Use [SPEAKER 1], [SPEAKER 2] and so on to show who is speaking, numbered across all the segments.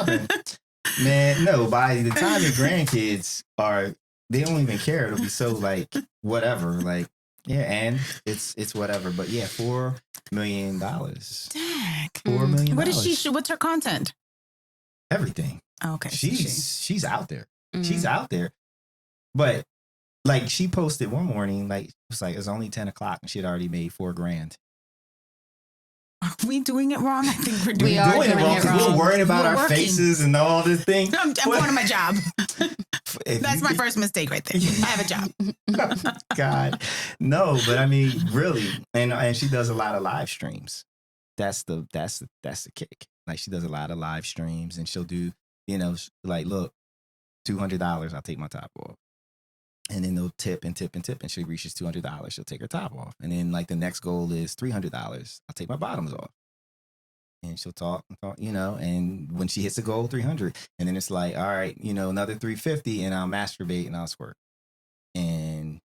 [SPEAKER 1] shopping. Man, no, by the time your grandkids they don't even care. It'll be so like whatever. Like, yeah, and it's whatever. But yeah, $4 million.
[SPEAKER 2] Dang.
[SPEAKER 1] $4 million.
[SPEAKER 2] What is she? What's her content?
[SPEAKER 1] Everything.
[SPEAKER 2] Oh, okay.
[SPEAKER 1] She's out there. She's out there. But like she posted one morning, like it's only 10 o'clock and she had already made $4,000.
[SPEAKER 2] Are we doing it wrong? I think we're doing
[SPEAKER 1] it wrong because we're worrying about our faces and all this thing.
[SPEAKER 2] I'm going to my job. That's my first mistake right there. I have a job.
[SPEAKER 1] God, no, but I mean, really, and she does a lot of live streams. That's the kick. Like she does a lot of live streams, and she'll do, like, look, $200. I'll take my top off, and then they'll tip and tip and tip, and she reaches $200. She'll take her top off, and then like the next goal is $300. I'll take my bottoms off. And she'll talk and talk, and when she hits the goal, 300. And then it's like, all right, another 350 and I'll masturbate and I'll squirt. And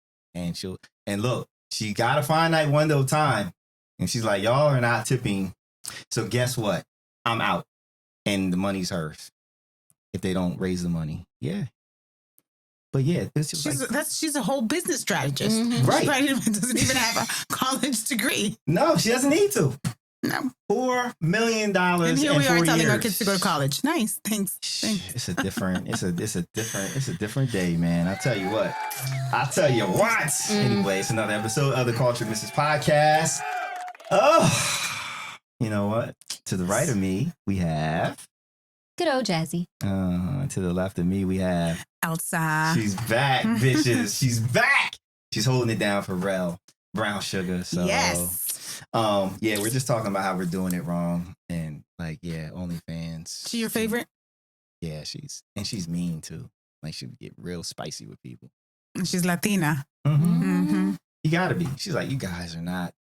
[SPEAKER 1] look, she got a finite window of time. And she's like, y'all are not tipping. So guess what? I'm out. And the money's hers. If they don't raise the money. Yeah. But yeah,
[SPEAKER 2] she's a whole business strategist.
[SPEAKER 1] Mm-hmm. Right.
[SPEAKER 2] She doesn't even have a college degree.
[SPEAKER 1] No, she doesn't need to.
[SPEAKER 2] No.
[SPEAKER 1] $4 million.
[SPEAKER 2] And here we are telling
[SPEAKER 1] years.
[SPEAKER 2] our kids to go to college. Nice. Thanks.
[SPEAKER 1] It's a different day, man. I'll tell you what. Anyway, it's another episode of the Cultured Misfits Podcast. Oh, you know what? To the right of me, we have
[SPEAKER 3] good old Jazzy.
[SPEAKER 1] To the left of me, we have
[SPEAKER 2] Elsa.
[SPEAKER 1] She's back, bitches. She's back. She's holding it down for Rell. Brown sugar. So
[SPEAKER 2] yes.
[SPEAKER 1] Yeah, we're just talking about how we're doing it wrong, and like, yeah, OnlyFans.
[SPEAKER 2] She your favorite?
[SPEAKER 1] Yeah, she's mean too. Like she would get real spicy with people.
[SPEAKER 2] And she's Latina.
[SPEAKER 1] Mm-hmm. Mm-hmm. You gotta be. She's like, you guys are not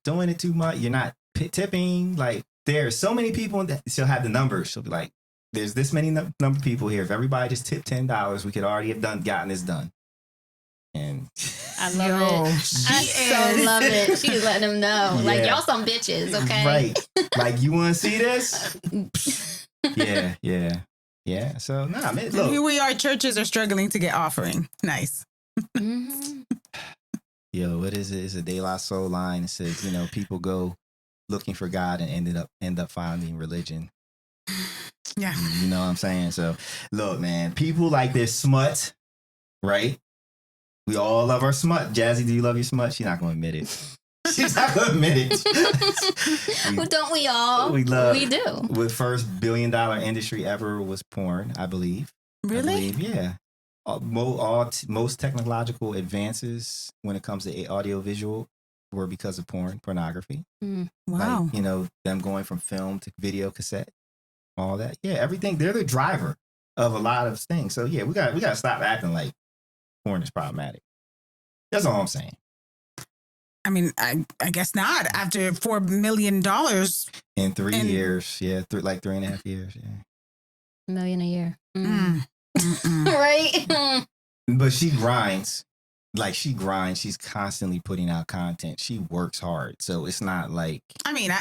[SPEAKER 1] doing it too much. You're not tipping. Like there's so many people. That she'll have the numbers. She'll be like, there's this many number of people here. If everybody just tipped $10, we could already have gotten this done. And
[SPEAKER 3] I love it. I so love it. She's letting them know. Yeah. Like, y'all some bitches, okay?
[SPEAKER 1] Right. Like, you want to see this? Yeah. So, nah, man, look.
[SPEAKER 2] Here we are. Churches are struggling to get offering. Nice.
[SPEAKER 3] Mm-hmm.
[SPEAKER 1] Yo, what is it? It's a De La Soul line. It says, people go looking for God and end up finding religion.
[SPEAKER 2] Yeah.
[SPEAKER 1] You know what I'm saying? So, look, man, people like this smut, right? We all love our smut. Jazzy, do you love your smut? She's not going to admit it. She's not going to admit it.
[SPEAKER 3] Well, don't we all?
[SPEAKER 1] We
[SPEAKER 3] do.
[SPEAKER 1] The first $1 billion industry ever was porn, I believe.
[SPEAKER 2] Really?
[SPEAKER 1] Yeah. Most technological advances when it comes to audio-visual were because of pornography.
[SPEAKER 2] Wow.
[SPEAKER 1] Like, them going from film to video cassette, all that. Yeah, everything. They're the driver of a lot of things. So, yeah, we got to stop acting like porn is problematic. That's all I'm saying.
[SPEAKER 2] I mean, I guess not. After $4 million
[SPEAKER 1] in 3 years, yeah, like 3.5 years, yeah,
[SPEAKER 3] $1 million a year, right?
[SPEAKER 1] But she grinds. She's constantly putting out content. She works hard, so it's not like.
[SPEAKER 2] I mean,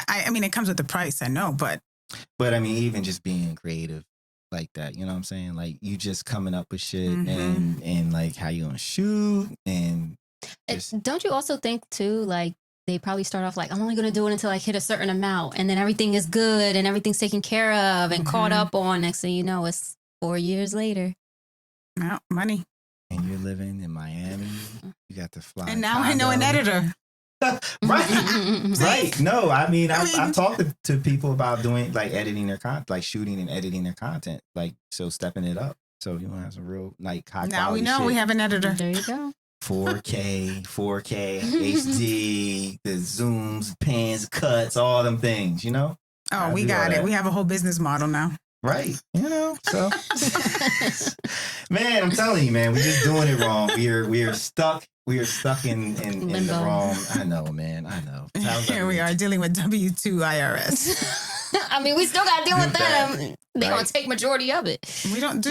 [SPEAKER 2] it comes with the price. I know, but
[SPEAKER 1] I mean, even just being creative. Like that, you know what I'm saying? Like you just coming up with shit and like how you gonna shoot and
[SPEAKER 3] don't you also think too, like they probably start off like, I'm only gonna do it until I hit a certain amount, and then everything is good and everything's taken care of and caught up on. Next thing you know, it's 4 years later.
[SPEAKER 2] No money.
[SPEAKER 1] And you're living in Miami. You got to fly.
[SPEAKER 2] And now I know an editor.
[SPEAKER 1] Right. No, I mean, I've talked to people about doing like editing their content, like shooting and editing their content, like so stepping it up. So you want to have some real like high quality.
[SPEAKER 2] Now we know
[SPEAKER 1] shit.
[SPEAKER 2] We have an editor.
[SPEAKER 3] There you go.
[SPEAKER 1] 4K, HD, the zooms, pans, cuts, all them things.
[SPEAKER 2] Oh, we got it. We have a whole business model now.
[SPEAKER 1] Right. So man, I'm telling you, man, we're just doing it wrong. We are stuck. We are stuck in the wrong. I know, man. I know.
[SPEAKER 2] Here we are dealing with W-2 IRS.
[SPEAKER 3] I mean, we still got to deal with them. They're going to take majority of it.
[SPEAKER 2] We don't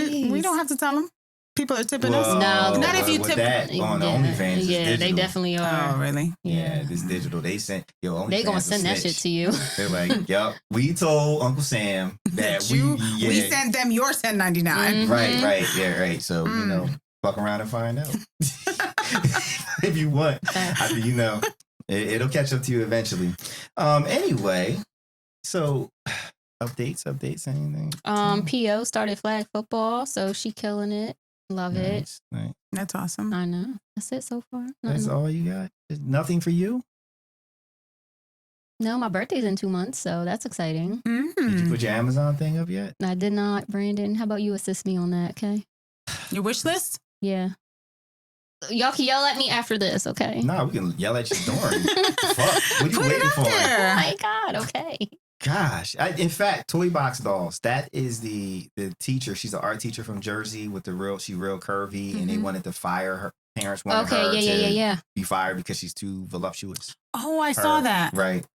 [SPEAKER 2] have to tell them. People are tipping us?
[SPEAKER 3] No.
[SPEAKER 2] Not if you tip.
[SPEAKER 1] That on the OnlyFans is
[SPEAKER 3] Yeah, they
[SPEAKER 1] digital.
[SPEAKER 3] definitely are.
[SPEAKER 2] Oh, really?
[SPEAKER 1] Yeah, this digital. They sent your OnlyFans.
[SPEAKER 3] They gonna send that shit to you.
[SPEAKER 1] They're like, yup, we told Uncle Sam that
[SPEAKER 2] we sent them your $10.99.
[SPEAKER 3] Mm-hmm.
[SPEAKER 1] Right. Yeah, right. So, fuck around and find out. If you want. I mean, it'll catch up to you eventually. Anyway, so updates, anything?
[SPEAKER 3] PO started flag football, so she killing it. Love it.
[SPEAKER 1] Nice.
[SPEAKER 2] That's awesome.
[SPEAKER 3] I know. That's it so far.
[SPEAKER 1] That's all you got? Nothing for you?
[SPEAKER 3] No, my birthday's in 2 months, so that's exciting.
[SPEAKER 2] Mm-hmm.
[SPEAKER 1] Did you put your Amazon thing up yet?
[SPEAKER 3] I did not, Brandon. How about you assist me on that, okay?
[SPEAKER 2] Your wish list?
[SPEAKER 3] Yeah. Y'all can yell at me after this, okay?
[SPEAKER 1] No, we can yell at you during. Fuck. What are you waiting for?
[SPEAKER 3] Oh my God, okay.
[SPEAKER 1] Gosh. In fact, Toy Box Dolls, that is the teacher. She's an art teacher from Jersey with she real curvy, and they wanted to fire her. Parents wanted her to be fired because she's too voluptuous.
[SPEAKER 2] Oh, I saw that.
[SPEAKER 1] Right.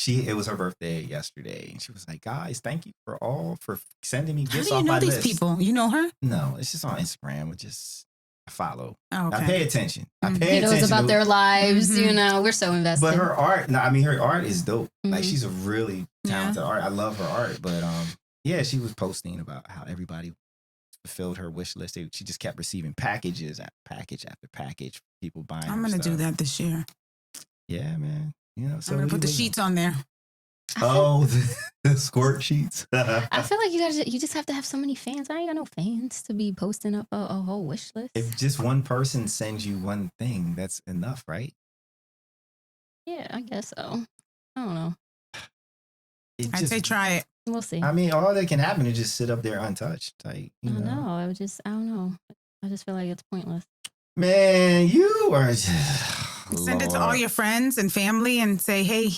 [SPEAKER 1] It was her birthday yesterday, and she was like, "Guys, thank you for sending me gifts."
[SPEAKER 2] How do you know these people? You know her?
[SPEAKER 1] No, it's just on Instagram. I follow.
[SPEAKER 2] Oh, okay.
[SPEAKER 1] I pay attention.
[SPEAKER 3] He knows about their lives. We're so invested.
[SPEAKER 1] But her art, her art is dope. Like, she's a really talented art. I love her art. But she was posting about how everybody fulfilled her wish list. She just kept receiving packages after package after package. People buying.
[SPEAKER 2] I'm gonna do that this year.
[SPEAKER 1] Yeah, man. So
[SPEAKER 2] I'm gonna put the sheets on there.
[SPEAKER 1] Oh, the squirt sheets.
[SPEAKER 3] I feel like you just have to have so many fans. I ain't got no fans to be posting up a whole wish list.
[SPEAKER 1] If just one person sends you one thing, that's enough, right?
[SPEAKER 3] Yeah, I guess so. I don't know.
[SPEAKER 2] I'd say try it.
[SPEAKER 3] We'll see.
[SPEAKER 1] I mean, all that can happen is just sit up there untouched. Like,
[SPEAKER 3] I know. I don't know. I just feel like it's pointless.
[SPEAKER 1] Man, you are just...
[SPEAKER 2] Send it to all your friends and family and say, hey,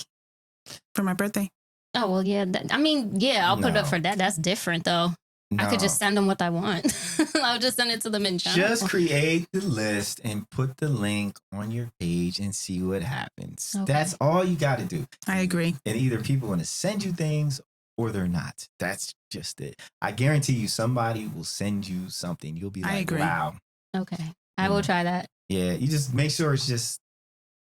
[SPEAKER 2] for my birthday.
[SPEAKER 3] Oh, well, yeah. I'll put it up for that. That's different, though. No. I could just send them what I want. I'll just send it to them in general.
[SPEAKER 1] Just create the list and put the link on your page and see what happens. Okay. That's all you got to do.
[SPEAKER 2] I agree.
[SPEAKER 1] And either people want to send you things or they're not. That's just it. I guarantee you somebody will send you something. You'll be like, wow.
[SPEAKER 3] Okay. I will try that.
[SPEAKER 1] Yeah. You just make sure it's just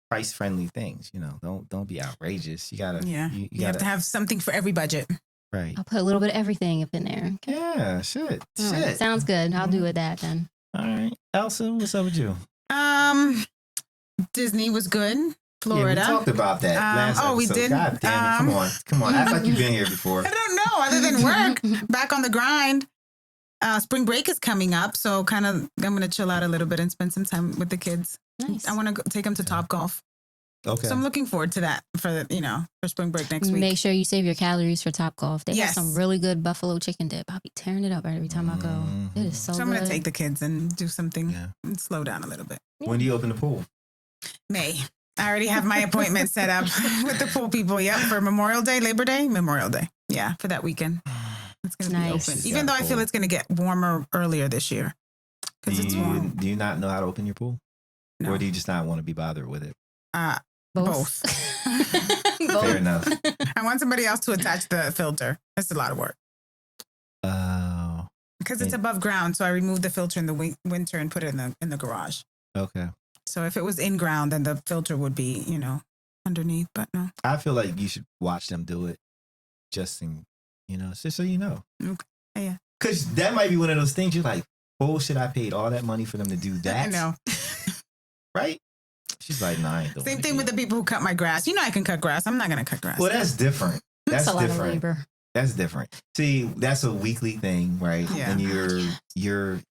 [SPEAKER 1] price-friendly things. Don't be outrageous. You gotta.
[SPEAKER 2] Yeah. You have to have something for every budget.
[SPEAKER 1] Right.
[SPEAKER 3] I'll put a little bit of everything up in there. Okay.
[SPEAKER 1] Yeah, shit.
[SPEAKER 3] Right. Sounds good. I'll do it that then.
[SPEAKER 1] All right. Elsa, what's up with you?
[SPEAKER 2] Disney was good. Florida.
[SPEAKER 1] Yeah, we talked about that last episode.
[SPEAKER 2] We did.
[SPEAKER 1] God damn it. Come on. Act like you've been here before.
[SPEAKER 2] I don't know. Other than work, back on the grind. Spring break is coming up, so I'm going to chill out a little bit and spend some time with the kids.
[SPEAKER 3] Nice.
[SPEAKER 2] I want to take them to Topgolf.
[SPEAKER 1] Okay.
[SPEAKER 2] So I'm looking forward to that for spring break next week.
[SPEAKER 3] Make sure you save your calories for Topgolf. They have some really good buffalo chicken dip. I'll be tearing it up every time I go. It is so good.
[SPEAKER 2] I'm going to take the kids and do something and slow down a little bit.
[SPEAKER 1] When do you open the pool?
[SPEAKER 2] May. I already have my appointment set up with the pool people. Yep, for Memorial Day, Labor Day, Memorial Day. Yeah, for that weekend. It's going to be open. Even though I feel it's going to get warmer earlier this year. Because it's warm.
[SPEAKER 1] Do you not know how to open your pool?
[SPEAKER 2] No.
[SPEAKER 1] Or do you just not want to be bothered with it?
[SPEAKER 2] Both.
[SPEAKER 1] Fair enough.
[SPEAKER 2] I want somebody else to attach the filter. That's a lot of work.
[SPEAKER 1] Oh.
[SPEAKER 2] Because it's above ground, so I removed the filter in the winter and put it in the garage.
[SPEAKER 1] Okay.
[SPEAKER 2] So if it was in ground, then the filter would be, underneath, but no.
[SPEAKER 1] I feel like you should watch them do it just so you know.
[SPEAKER 2] Okay. Yeah.
[SPEAKER 1] Because that might be one of those things you're like, bullshit, I paid all that money for them to do that.
[SPEAKER 2] I know.
[SPEAKER 1] Right? She's like, nah, I ain't doing
[SPEAKER 2] Same thing with the people who cut my grass. I can cut grass. I'm not going to cut grass.
[SPEAKER 1] Well, that's different. That's
[SPEAKER 3] a lot
[SPEAKER 1] different.
[SPEAKER 3] of labor.
[SPEAKER 1] That's different. See, that's a weekly thing, right?
[SPEAKER 2] Yeah.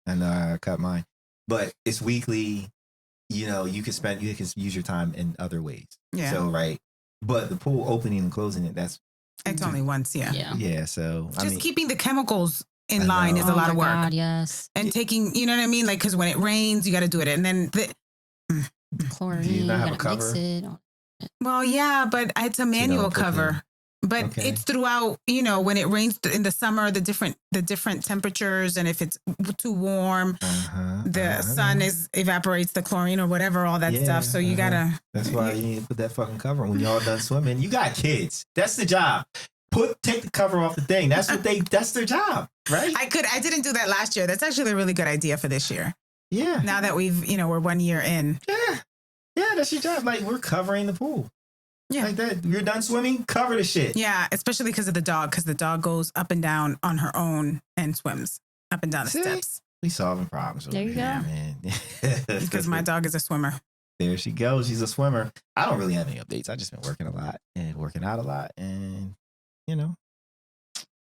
[SPEAKER 1] And I cut mine. But it's weekly. You can use your time in other ways.
[SPEAKER 2] Yeah.
[SPEAKER 1] So, right. But the pool opening and closing it,
[SPEAKER 2] it's only once, yeah.
[SPEAKER 1] Yeah, so
[SPEAKER 2] just keeping the chemicals in line is a lot of work.
[SPEAKER 3] God, yes.
[SPEAKER 2] And taking, you know what I mean? Like, because when it rains, you got to do it. And then
[SPEAKER 3] chlorine,
[SPEAKER 1] do you not have
[SPEAKER 3] gotta
[SPEAKER 1] a cover?
[SPEAKER 3] mix it.
[SPEAKER 2] Well, yeah, but it's a manual cover. But it's throughout, when it rains in the summer, the different temperatures, and if it's too warm, the sun evaporates the chlorine or whatever, all that stuff. So you gotta.
[SPEAKER 1] That's why you need to put that fucking cover on when y'all done swimming. You got kids. That's the job. take the cover off the thing. That's their job, right?
[SPEAKER 2] I didn't do that last year. That's actually a really good idea for this year.
[SPEAKER 1] Yeah.
[SPEAKER 2] Now that we're 1 year in.
[SPEAKER 1] Yeah. Yeah, that's your job. Like, we're covering the pool. Yeah. Like that. You're done swimming, cover the shit.
[SPEAKER 2] Yeah, especially because of the dog, because the dog goes up and down on her own and swims up and down the steps.
[SPEAKER 1] We solving problems.
[SPEAKER 3] There you go.
[SPEAKER 1] Man.
[SPEAKER 2] Because my dog is a swimmer.
[SPEAKER 1] There she goes. She's a swimmer. I don't really have any updates. I just been working a lot and working out a lot and,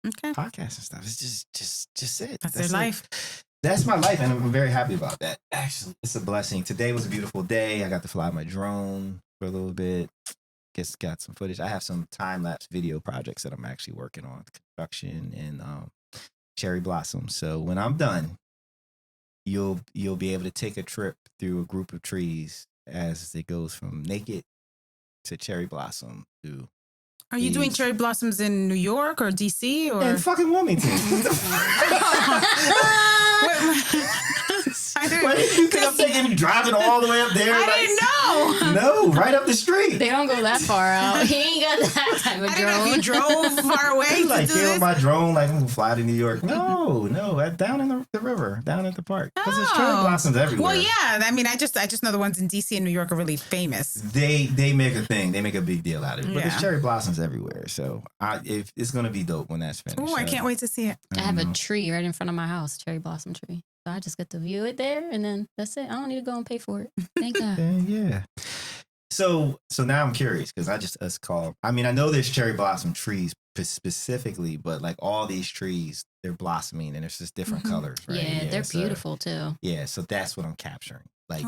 [SPEAKER 1] podcasts and stuff. It's just it.
[SPEAKER 2] That's their life.
[SPEAKER 1] That's my life, and I'm very happy about that. Actually, it's a blessing. Today was a beautiful day. I got to fly my drone for a little bit. Got some footage. I have some time-lapse video projects that I'm actually working on, construction and cherry blossoms. So when I'm done, you'll be able to take a trip through a group of trees as it goes from naked to cherry blossom to.
[SPEAKER 2] Are you doing cherry blossoms in New York or DC or
[SPEAKER 1] in fucking Wilmington? Why did you think I'm thinking driving all the way up there?
[SPEAKER 2] I didn't know.
[SPEAKER 1] No, right up the street.
[SPEAKER 3] They don't go that far out. He ain't got that type of drone.
[SPEAKER 2] I didn't know if you drove far away to
[SPEAKER 1] like
[SPEAKER 2] do
[SPEAKER 1] here
[SPEAKER 2] this.
[SPEAKER 1] with my drone, like I'm gonna fly to New York. No, down in the river, down at the park, because there's cherry blossoms everywhere.
[SPEAKER 2] Well, yeah. I mean, I just know the ones in DC and New York are really famous.
[SPEAKER 1] They make a thing. They make a big deal out of it. But there's cherry blossoms everywhere. So if it's gonna be dope when that's finished.
[SPEAKER 2] Oh, I can't wait to see it.
[SPEAKER 3] I have a tree right in front of my house, cherry blossom tree. So I just get to view it there, and then that's it. I don't need to go and pay for it. Thank God.
[SPEAKER 1] Yeah. So now I'm curious because I know there's cherry blossom trees specifically, but like all these trees, they're blossoming and it's just different colors, right?
[SPEAKER 3] Yeah, they're beautiful too.
[SPEAKER 1] Yeah, so that's what I'm capturing. Like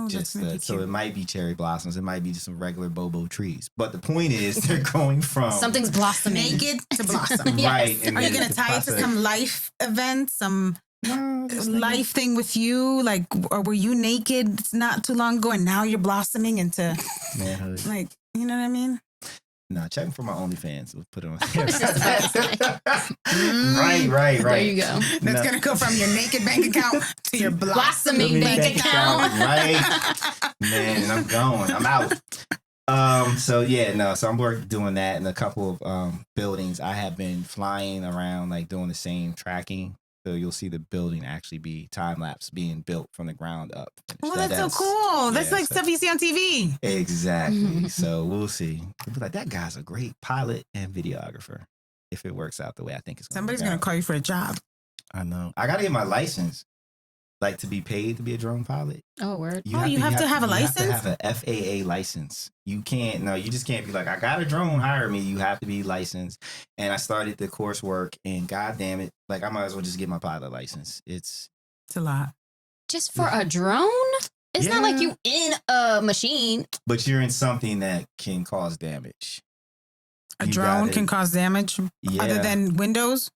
[SPEAKER 2] so
[SPEAKER 1] it might be cherry blossoms, it might be just some regular bobo trees. But the point is they're going from
[SPEAKER 3] something's blossoming.
[SPEAKER 2] Naked to blossom.
[SPEAKER 3] Yes.
[SPEAKER 1] Right. And
[SPEAKER 2] are you gonna tie it to some life event, some life thing with you? Like, or were you naked not too long ago and now you're blossoming into
[SPEAKER 1] manhood?
[SPEAKER 2] Like, you know what I mean?
[SPEAKER 1] No, check for my OnlyFans. We'll put it on. Right.
[SPEAKER 3] There you go.
[SPEAKER 2] That's going to go from your naked bank account to your blossoming bank account.
[SPEAKER 1] Right. Man, I'm going. I'm out. So I'm doing that in a couple of buildings. I have been flying around, like doing the same tracking. So you'll see the building actually be time-lapse being built from the ground up.
[SPEAKER 2] Well, that's so cool. That's like stuff you see on TV.
[SPEAKER 1] Exactly. So we'll see. We'll be like, that guy's a great pilot and videographer if it works out the way I think it's going to
[SPEAKER 2] Somebody's going to call you for a job.
[SPEAKER 1] I know. I got to get my license, like to be paid to be a drone pilot.
[SPEAKER 3] Oh, word.
[SPEAKER 2] You have to have a license?
[SPEAKER 1] You have to have an FAA license. You just can't be like, I got a drone, hire me. You have to be licensed. And I started the coursework and God damn it, like I might as well just get my pilot license. It's
[SPEAKER 2] a lot.
[SPEAKER 3] Just for a drone? It's not like you in a machine.
[SPEAKER 1] But you're in something that can cause damage.
[SPEAKER 2] A drone can cause damage other than windows?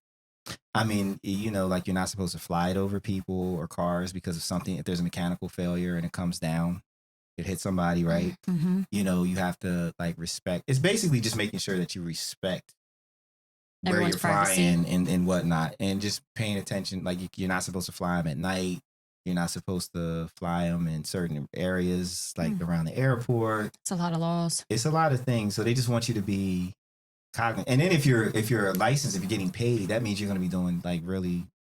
[SPEAKER 1] I mean, like you're not supposed to fly it over people or cars because of something. If there's a mechanical failure and it comes down, it hits somebody, right?
[SPEAKER 2] Mm-hmm.
[SPEAKER 1] You have to like respect. It's basically just making sure that you respect
[SPEAKER 3] everyone's
[SPEAKER 1] where you're
[SPEAKER 3] privacy.
[SPEAKER 1] flying and whatnot, and just paying attention. Like you're not supposed to fly them at night. You're not supposed to fly them in certain areas, like around the airport.
[SPEAKER 3] It's a lot of laws.
[SPEAKER 1] It's a lot of things. So they just want you to be cognizant. And then if you're licensed, if you're getting paid, that means you're going to be doing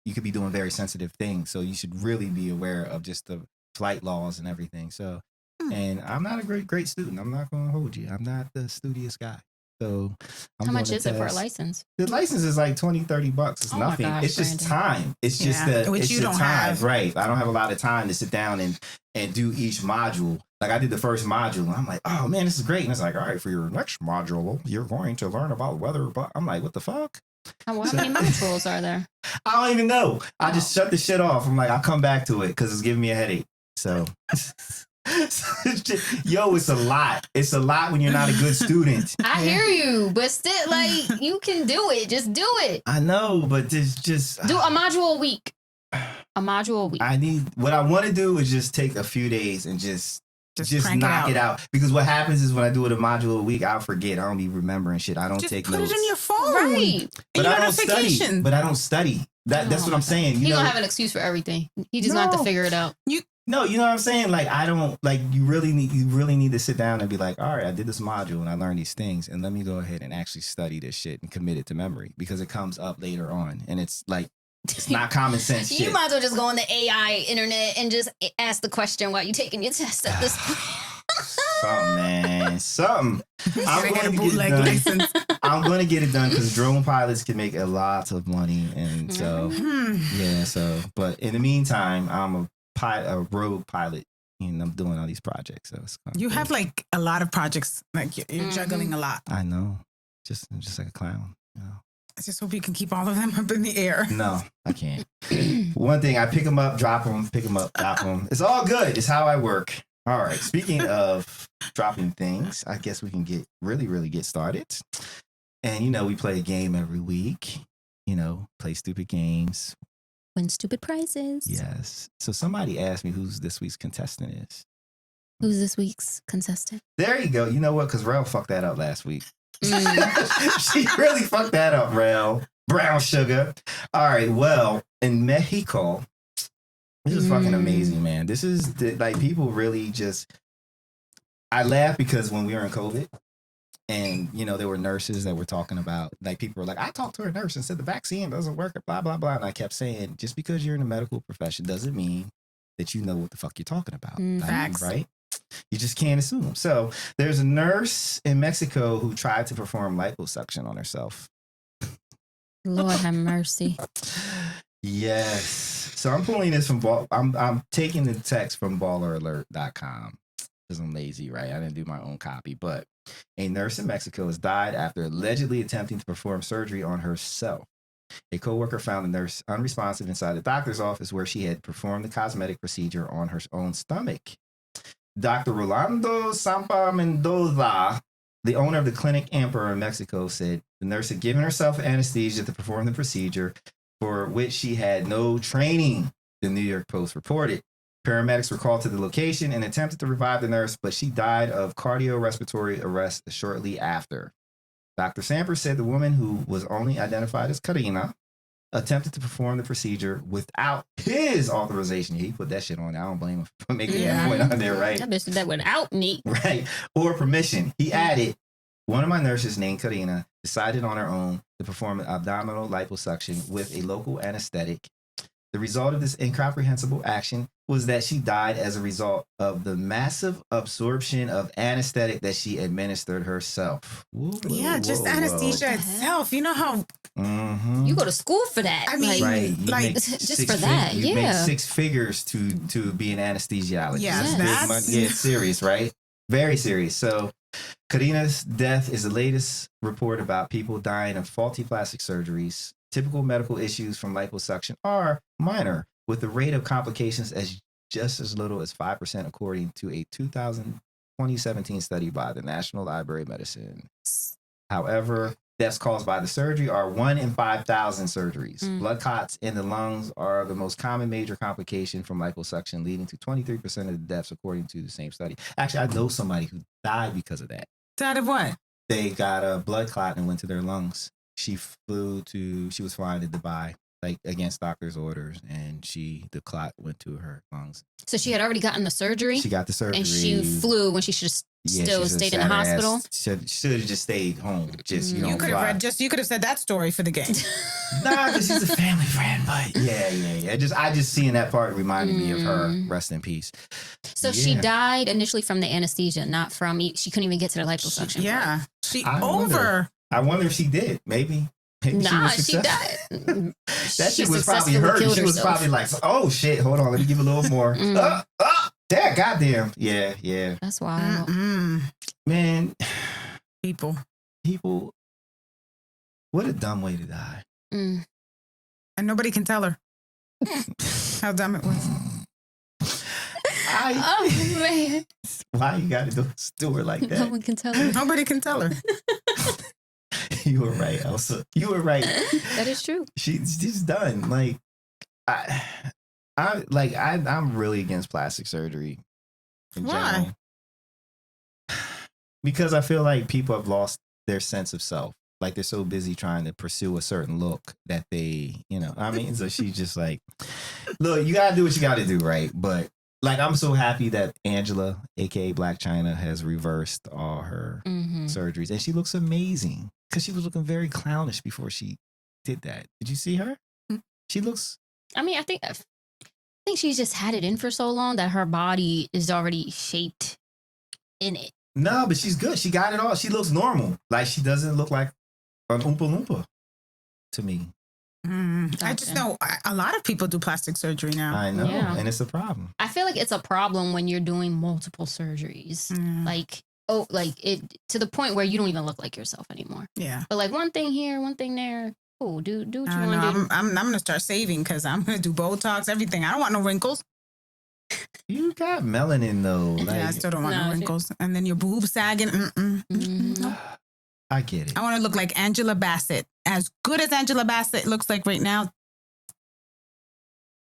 [SPEAKER 1] you could be doing very sensitive things. So you should really be aware of just the flight laws and everything. So, and I'm not a great student. I'm not going to hold you. I'm not the studious guy. So
[SPEAKER 3] how much is it for a license?
[SPEAKER 1] The license is like $20-$30. It's nothing.
[SPEAKER 3] Gosh,
[SPEAKER 1] it's just
[SPEAKER 3] Brandon.
[SPEAKER 1] time. It's just that
[SPEAKER 2] which
[SPEAKER 1] it's
[SPEAKER 2] you
[SPEAKER 1] the
[SPEAKER 2] don't
[SPEAKER 1] time,
[SPEAKER 2] have.
[SPEAKER 1] right? I don't have a lot of time to sit down and do each module. Like I did the first module, and I'm like, oh man, this is great. And it's like, all right, for your next module, you're going to learn about weather. But I'm like, what the fuck?
[SPEAKER 3] How many modules are there?
[SPEAKER 1] I don't even know. I just shut the shit off. I'm like, I'll come back to it because it's giving me a headache. So. It's a lot. It's a lot when you're not a good student.
[SPEAKER 3] I hear you, but still, like, you can do it. Just do it.
[SPEAKER 1] I know, but just
[SPEAKER 3] do a module a week. A module a week.
[SPEAKER 1] What I want to do is just take a few days and just knock it out. Because what happens is when I do it a module a week, I'll forget. I don't be remembering shit. I don't take notes.
[SPEAKER 2] Put it in your phone.
[SPEAKER 3] Right.
[SPEAKER 1] But I don't study. That's what I'm saying.
[SPEAKER 3] He gonna have an excuse for everything. He just gonna have to figure it out.
[SPEAKER 1] No, you know what I'm saying? Like, I don't like you really need to sit down and be like, all right, I did this module and I learned these things, and let me go ahead and actually study this shit and commit it to memory, because it comes up later on, and it's like, it's not common sense shit.
[SPEAKER 3] You might as well just go on the AI internet and just ask the question while you're taking your test at this point.
[SPEAKER 1] Something, man. Something. I'm going to get it done. I'm going to get it done because drone pilots can make a lot of money. And so, yeah. So, but in the meantime, I'm a rogue pilot, and I'm doing all these projects. So it's
[SPEAKER 2] you have like a lot of projects. Like you're juggling a lot.
[SPEAKER 1] I know. I'm just like a clown. You know?
[SPEAKER 2] I just hope you can keep all of them up in the air.
[SPEAKER 1] No, I can't. One thing, I pick them up, drop them, pick them up, drop them. It's all good. It's how I work. All right. Speaking of dropping things, I guess we can really get started. And, you know, we play a game every week. You know, play stupid games.
[SPEAKER 3] Win stupid prizes.
[SPEAKER 1] Yes. So somebody asked me who's this week's contestant is.
[SPEAKER 3] Who's this week's contestant?
[SPEAKER 1] There you go. You know what? Because Rell fucked that up last week. She really fucked that up, Rell. Brown sugar. All right. Well, in Mexico, this is fucking amazing, man. This is like, people really just. I laugh because when we were in COVID, and you know, there were nurses that were talking about, like, people were like, I talked to a nurse and said the vaccine doesn't work, blah blah blah, and I kept saying, just because you're in the medical profession doesn't mean that you know what the fuck you're talking about.
[SPEAKER 2] Facts.
[SPEAKER 1] Right? You just can't assume. So there's a nurse in Mexico who tried to perform liposuction on herself.
[SPEAKER 3] Lord have mercy.
[SPEAKER 1] Yes. So I'm pulling this from I'm taking the text from balleralert.com because I'm lazy, right? I didn't do my own copy. But a nurse in Mexico has died after allegedly attempting to perform surgery on herself. A coworker found the nurse unresponsive inside the doctor's office where she had performed the cosmetic procedure on her own stomach. Dr. Rolando Sampa Mendoza, the owner of the clinic Emperor in Mexico, said the nurse had given herself anesthesia to perform the procedure, for which she had no training, the New York Post reported. Paramedics were called to the location and attempted to revive the nurse, but she died of cardiorespiratory arrest shortly after. Dr. Samper said the woman, who was only identified as Karina, attempted to perform the procedure without his authorization. He put that shit on. I don't blame him for making that point on there, right?
[SPEAKER 3] That bitch did that without me.
[SPEAKER 1] Right. Or permission. He added, one of my nurses named Karina decided on her own to perform an abdominal liposuction with a local anesthetic. The result of this incomprehensible action was that she died as a result of the massive absorption of anesthetic that she administered herself.
[SPEAKER 2] Just anesthesia itself. You know how
[SPEAKER 3] you go to school for that.
[SPEAKER 2] I mean,
[SPEAKER 1] right.
[SPEAKER 3] Just for that,
[SPEAKER 1] you make six figures to be an anesthesiologist.
[SPEAKER 2] Yes.
[SPEAKER 1] It's serious, right? Very serious. So Karina's death is the latest report about people dying of faulty plastic surgeries. Typical medical issues from liposuction are minor, with the rate of complications just as little as 5%, according to a 2017 study by the National Library of Medicine. However, deaths caused by the surgery are 1 in 5,000 surgeries. Blood clots in the lungs are the most common major complication from liposuction, leading to 23% of the deaths, according to the same study. Actually, I know somebody who died because of that.
[SPEAKER 2] Died of what?
[SPEAKER 1] They got a blood clot and went to their lungs. She was flying to Dubai, like, against doctor's orders, and the clot went to her lungs.
[SPEAKER 3] So she had already gotten the surgery?
[SPEAKER 1] She got the surgery.
[SPEAKER 3] And she flew when she should have still stayed in the hospital?
[SPEAKER 1] Should have just stayed home.
[SPEAKER 2] You could have said that story for the game.
[SPEAKER 1] Nah, because she's a family friend, but yeah. I just seeing that part reminded me of her. Rest in peace.
[SPEAKER 3] So she died initially from the anesthesia, not from, she couldn't even get to the liposuction.
[SPEAKER 1] I wonder if she did. Maybe
[SPEAKER 3] nah,
[SPEAKER 1] she
[SPEAKER 3] died.
[SPEAKER 1] That shit was probably hurt. She was probably like, oh shit, hold on, let me give a little more. That goddamn. Yeah.
[SPEAKER 3] That's wild.
[SPEAKER 1] Man.
[SPEAKER 2] People.
[SPEAKER 1] What a dumb way to die.
[SPEAKER 2] And nobody can tell her how dumb it was.
[SPEAKER 3] Oh, man.
[SPEAKER 1] Why you got to do her like that?
[SPEAKER 3] No one can tell her.
[SPEAKER 2] Nobody can tell her.
[SPEAKER 1] You were right, Elsa. You were right.
[SPEAKER 3] That is true.
[SPEAKER 1] She's done. Like, I'm really against plastic surgery in general. Because I feel like people have lost their sense of self. Like, they're so busy trying to pursue a certain look that they, so she's just like, look, you gotta do what you gotta do, right? But like, I'm so happy that Angela, aka Black China, has reversed all her surgeries, and she looks amazing because she was looking very clownish before she did that. Did you see her? She looks.
[SPEAKER 3] I mean, I think she's just had it in for so long that her body is already shaped in it.
[SPEAKER 1] No, but she's good. She got it all. She looks normal. Like, she doesn't look like an Oompa Loompa to me.
[SPEAKER 2] Gotcha. I just know a lot of people do plastic surgery now.
[SPEAKER 1] I know, and it's a problem.
[SPEAKER 3] I feel like it's a problem when you're doing multiple surgeries. Like it to the point where you don't even look like yourself anymore.
[SPEAKER 2] Yeah.
[SPEAKER 3] But like one thing here, one thing there. Cool. Do what you want to do.
[SPEAKER 2] I'm going to start saving because I'm going to do Botox, everything. I don't want no wrinkles.
[SPEAKER 1] You got melanin though.
[SPEAKER 2] Like, yeah, I still don't want no wrinkles. And then your boobs sagging.
[SPEAKER 1] I get it.
[SPEAKER 2] I want to look like Angela Bassett. As good as Angela Bassett looks like right now.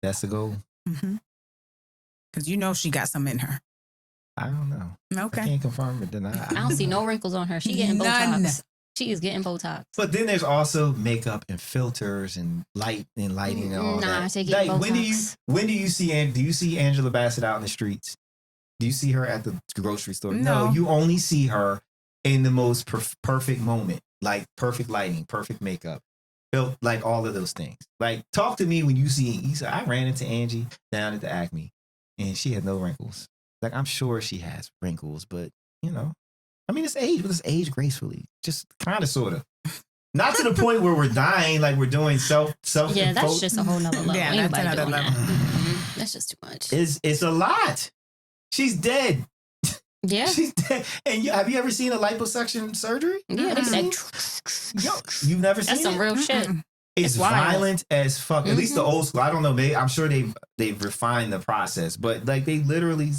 [SPEAKER 1] That's the goal.
[SPEAKER 2] Because you know she got some in her.
[SPEAKER 1] I don't know.
[SPEAKER 2] Okay.
[SPEAKER 1] I can't confirm or deny.
[SPEAKER 3] I don't see no wrinkles on her. She getting Botox. She is getting Botox.
[SPEAKER 1] But then there's also makeup and filters and lighting and all that.
[SPEAKER 3] Nah, she getting Botox.
[SPEAKER 1] When do you see Angela Bassett out in the streets? Do you see her at the grocery store? No, you only see her in the most perfect moment, like perfect lighting, perfect makeup, like all of those things. Like, talk to me when you see. I ran into Angie down at the Acme, and she had no wrinkles. Like, I'm sure she has wrinkles, but you know. I mean, it's age, but it's age gracefully. Just kind of, sort of. Not to the point where we're dying, like we're doing self.
[SPEAKER 3] Yeah, that's just a whole nother level.
[SPEAKER 2] Yeah, that's another level.
[SPEAKER 3] That's just too much.
[SPEAKER 1] It's a lot. She's dead.
[SPEAKER 3] Yeah.
[SPEAKER 1] She's dead. And have you ever seen a liposuction surgery?
[SPEAKER 3] Yeah, they like,
[SPEAKER 1] you've never seen
[SPEAKER 3] that's some real shit.
[SPEAKER 1] It's violent as fuck. At least the old school. I don't know. Maybe I'm sure they've refined the process, but like they literally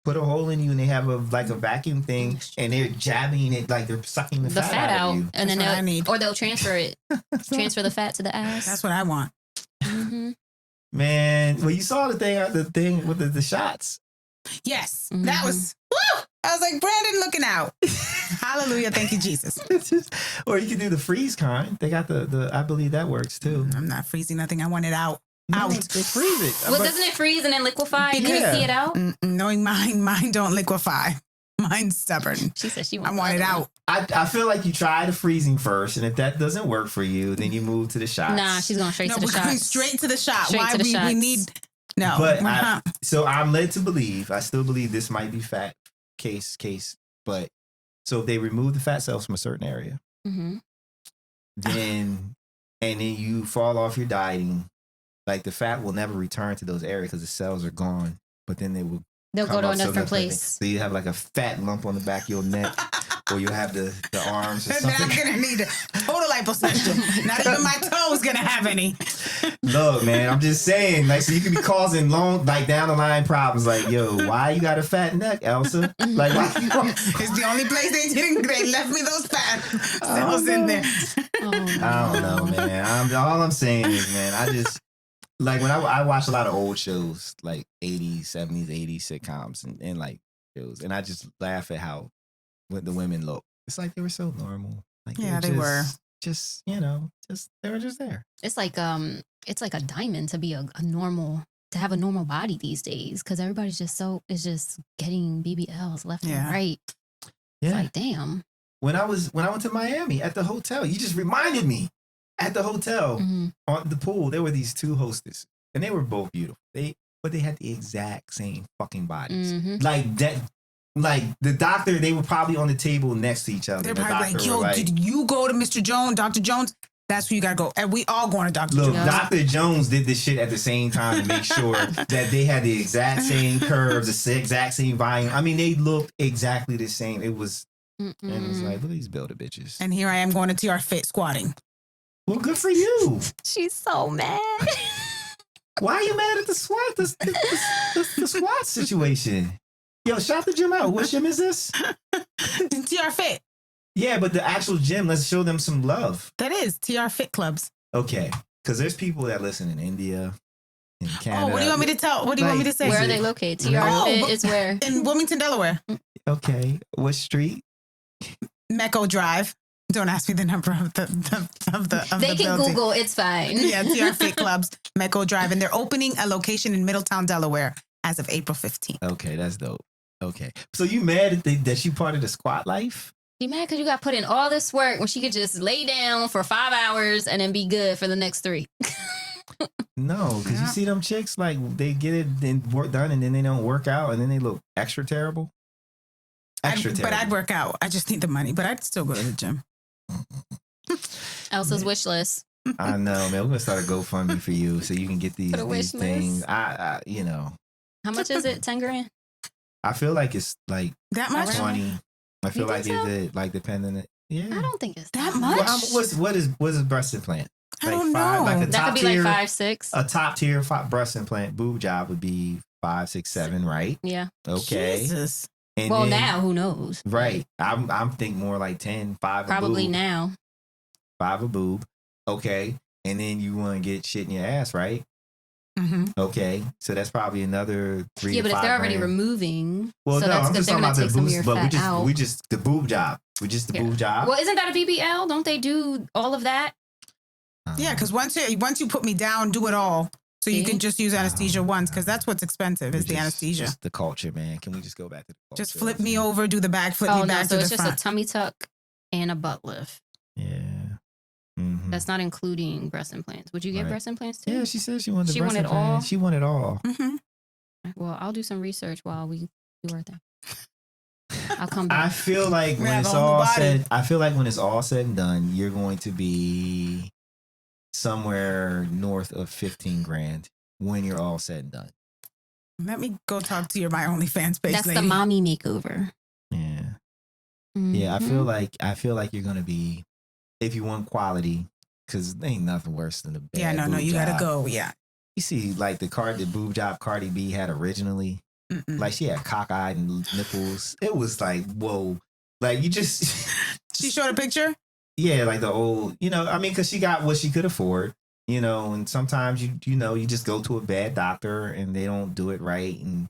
[SPEAKER 1] put a hole in you and they have a vacuum thing and they're jabbing it, like they're sucking the fat out of you.
[SPEAKER 3] And then they'll transfer it. Transfer the fat to the ass.
[SPEAKER 2] That's what I want.
[SPEAKER 1] Man, well, you saw the thing with the shots.
[SPEAKER 2] Yes, that was. Woo! I was like, Brandon looking out. Hallelujah, thank you, Jesus.
[SPEAKER 1] Or you can do the freeze kind. They got the I believe that works too.
[SPEAKER 2] I'm not freezing nothing. I want it out.
[SPEAKER 1] No, they freeze it.
[SPEAKER 3] Well, doesn't it freeze and then liquefy and then you see it out?
[SPEAKER 2] Knowing mine don't liquefy. Mine's stubborn.
[SPEAKER 3] She said she
[SPEAKER 2] I want it out.
[SPEAKER 1] I feel like you try the freezing first, and if that doesn't work for you, then you move to the shots.
[SPEAKER 3] Nah, she's going straight to the shots.
[SPEAKER 2] We're going straight to the shot.
[SPEAKER 3] Straight
[SPEAKER 2] Why
[SPEAKER 3] to the shots.
[SPEAKER 1] We need...
[SPEAKER 2] No.
[SPEAKER 1] But so I'm led to believe, I still believe this might be fat case, but so if they remove the fat cells from a certain area, then you fall off your dieting, like the fat will never return to those areas because the cells are gone, but then they'll
[SPEAKER 3] go to a different place.
[SPEAKER 1] So you have like a fat lump on the back of your neck, or you'll have the arms or something.
[SPEAKER 2] I'm gonna need a total liposuction. Not even my toes gonna have any.
[SPEAKER 1] Look, man, I'm just saying, like, so you could be causing down the line problems. Like, yo, why you got a fat neck, Elsa? Like, why
[SPEAKER 2] it's the only place they left me those fat cells in there.
[SPEAKER 1] I don't know, man. All I'm saying is, man, I just. Like when I watch a lot of old shows, like 80s, 70s, 80s sitcoms and like shows, and I just laugh at how the women look. It's like they were so normal. Like
[SPEAKER 2] they were.
[SPEAKER 1] Just they were just there.
[SPEAKER 3] It's like a diamond to be a normal, to have a normal body these days because everybody's just getting BBLs left and right. Yeah. It's like, damn.
[SPEAKER 1] When I went to Miami at the hotel, you just reminded me. At the hotel, on the pool, there were these two hostesses, and they were both beautiful. But they had the exact same fucking bodies. Like that, like the doctor. They were probably on the table next to each other.
[SPEAKER 2] They're probably like, "Yo, did you go to Mr. Jones, Dr. Jones? That's where you gotta go." And we all going to Dr. Jones.
[SPEAKER 1] Look, Dr. Jones did this shit at the same time to make sure that they had the exact same curves, the exact same volume. I mean, they looked exactly the same. It was, and it was like, look at these builder bitches.
[SPEAKER 2] And here I am going to TR Fit squatting.
[SPEAKER 1] Well, good for you.
[SPEAKER 3] She's so mad.
[SPEAKER 1] Why are you mad at the squat? The squat situation. Yo, shout the gym out. What gym is this?
[SPEAKER 2] TR Fit.
[SPEAKER 1] Yeah, but the actual gym, let's show them some love.
[SPEAKER 2] That is TR Fit Clubs.
[SPEAKER 1] Okay. Because there's people that listen in India, in Canada.
[SPEAKER 2] Oh, what do you want me to tell? What do you want me to say?
[SPEAKER 3] Where are they located? TR Fit is where?
[SPEAKER 2] In Wilmington, Delaware.
[SPEAKER 1] Okay. What street?
[SPEAKER 2] Mecco Drive. Don't ask me the number of the
[SPEAKER 3] They can
[SPEAKER 2] building.
[SPEAKER 3] Google, it's fine.
[SPEAKER 2] Yeah, TR Fit Clubs, Mecco Drive. And they're opening a location in Middletown, Delaware as of April 15th.
[SPEAKER 1] Okay, that's dope. Okay. So you mad that she part of the squat life?
[SPEAKER 3] You mad because you got put in all this work when she could just lay down for 5 hours and then be good for the next 3?
[SPEAKER 1] No, because you see them chicks, like, they get it and work done and then they don't work out and then they look extra terrible.
[SPEAKER 2] But I'd work out. I just need the money, but I'd still go to the gym.
[SPEAKER 3] Elsa's wish list.
[SPEAKER 1] I know, man. We're going to start a GoFundMe for you so you can get these things. I you know.
[SPEAKER 3] How much is it? 10 grand?
[SPEAKER 1] I feel like it's like
[SPEAKER 2] that much.
[SPEAKER 1] 20. I feel like is it like depending. Yeah.
[SPEAKER 3] I don't think it's
[SPEAKER 2] that much.
[SPEAKER 1] What is breast implant?
[SPEAKER 2] I don't know.
[SPEAKER 1] Like
[SPEAKER 3] that could be like 5, 6.
[SPEAKER 1] A top tier breast implant boob job would be 5, 6, 7, right?
[SPEAKER 3] Yeah.
[SPEAKER 1] Okay.
[SPEAKER 2] Jesus.
[SPEAKER 1] And
[SPEAKER 3] well,
[SPEAKER 1] then,
[SPEAKER 3] now who knows?
[SPEAKER 1] Right. I'm thinking more like 10, 5
[SPEAKER 3] probably
[SPEAKER 1] a boob.
[SPEAKER 3] now.
[SPEAKER 1] 5 a boob. Okay. And then you want to get shit in your ass, right?
[SPEAKER 2] Mm-hmm.
[SPEAKER 1] Okay. So that's probably another 3 to 5
[SPEAKER 3] Yeah, but if they're already
[SPEAKER 1] grand.
[SPEAKER 3] removing,
[SPEAKER 1] well,
[SPEAKER 3] so
[SPEAKER 1] no,
[SPEAKER 3] that's
[SPEAKER 1] I'm
[SPEAKER 3] good.
[SPEAKER 1] just
[SPEAKER 3] They're
[SPEAKER 1] talking
[SPEAKER 3] gonna
[SPEAKER 1] about
[SPEAKER 3] take
[SPEAKER 1] the
[SPEAKER 3] some of your
[SPEAKER 1] boob, but
[SPEAKER 3] fat out.
[SPEAKER 1] we just the boob job. We just the boob job.
[SPEAKER 3] Well, isn't that a BBL? Don't they do all of that?
[SPEAKER 2] Yeah, because once you put me down, do it all. So you can just use anesthesia once, because that's what's expensive is the anesthesia.
[SPEAKER 1] Just the culture, man. Can we just go back to the culture?
[SPEAKER 2] Just flip me over, do the back, flip me back
[SPEAKER 3] so
[SPEAKER 2] to
[SPEAKER 3] it's
[SPEAKER 2] the
[SPEAKER 3] just
[SPEAKER 2] front.
[SPEAKER 3] a tummy tuck and a butt lift.
[SPEAKER 1] Yeah. Mm-hmm.
[SPEAKER 3] That's not including breast implants. Would you get breast implants too?
[SPEAKER 1] Yeah, she said she wanted.
[SPEAKER 3] She wanted all.
[SPEAKER 1] She wanted all.
[SPEAKER 2] Mm-hmm.
[SPEAKER 3] Well, I'll do some research while we are there. I'll come back.
[SPEAKER 1] I feel like when it's all said, and done, you're going to be somewhere north of 15 grand when you're all said and done.
[SPEAKER 2] Let me go talk to my OnlyFans page.
[SPEAKER 3] That's
[SPEAKER 2] lady.
[SPEAKER 3] the mommy makeover.
[SPEAKER 1] Yeah.
[SPEAKER 3] Mm-hmm.
[SPEAKER 1] Yeah, I feel like you're gonna be, if you want quality, because there ain't nothing worse than a bad
[SPEAKER 2] you
[SPEAKER 1] job.
[SPEAKER 2] gotta go. Yeah.
[SPEAKER 1] You see, like the boob job Cardi B had originally, like she had cockeyed nipples. It was like, whoa, like you just.
[SPEAKER 2] She showed a picture.
[SPEAKER 1] Yeah, like the old, because she got what she could afford, and sometimes you just go to a bad doctor and they don't do it right, and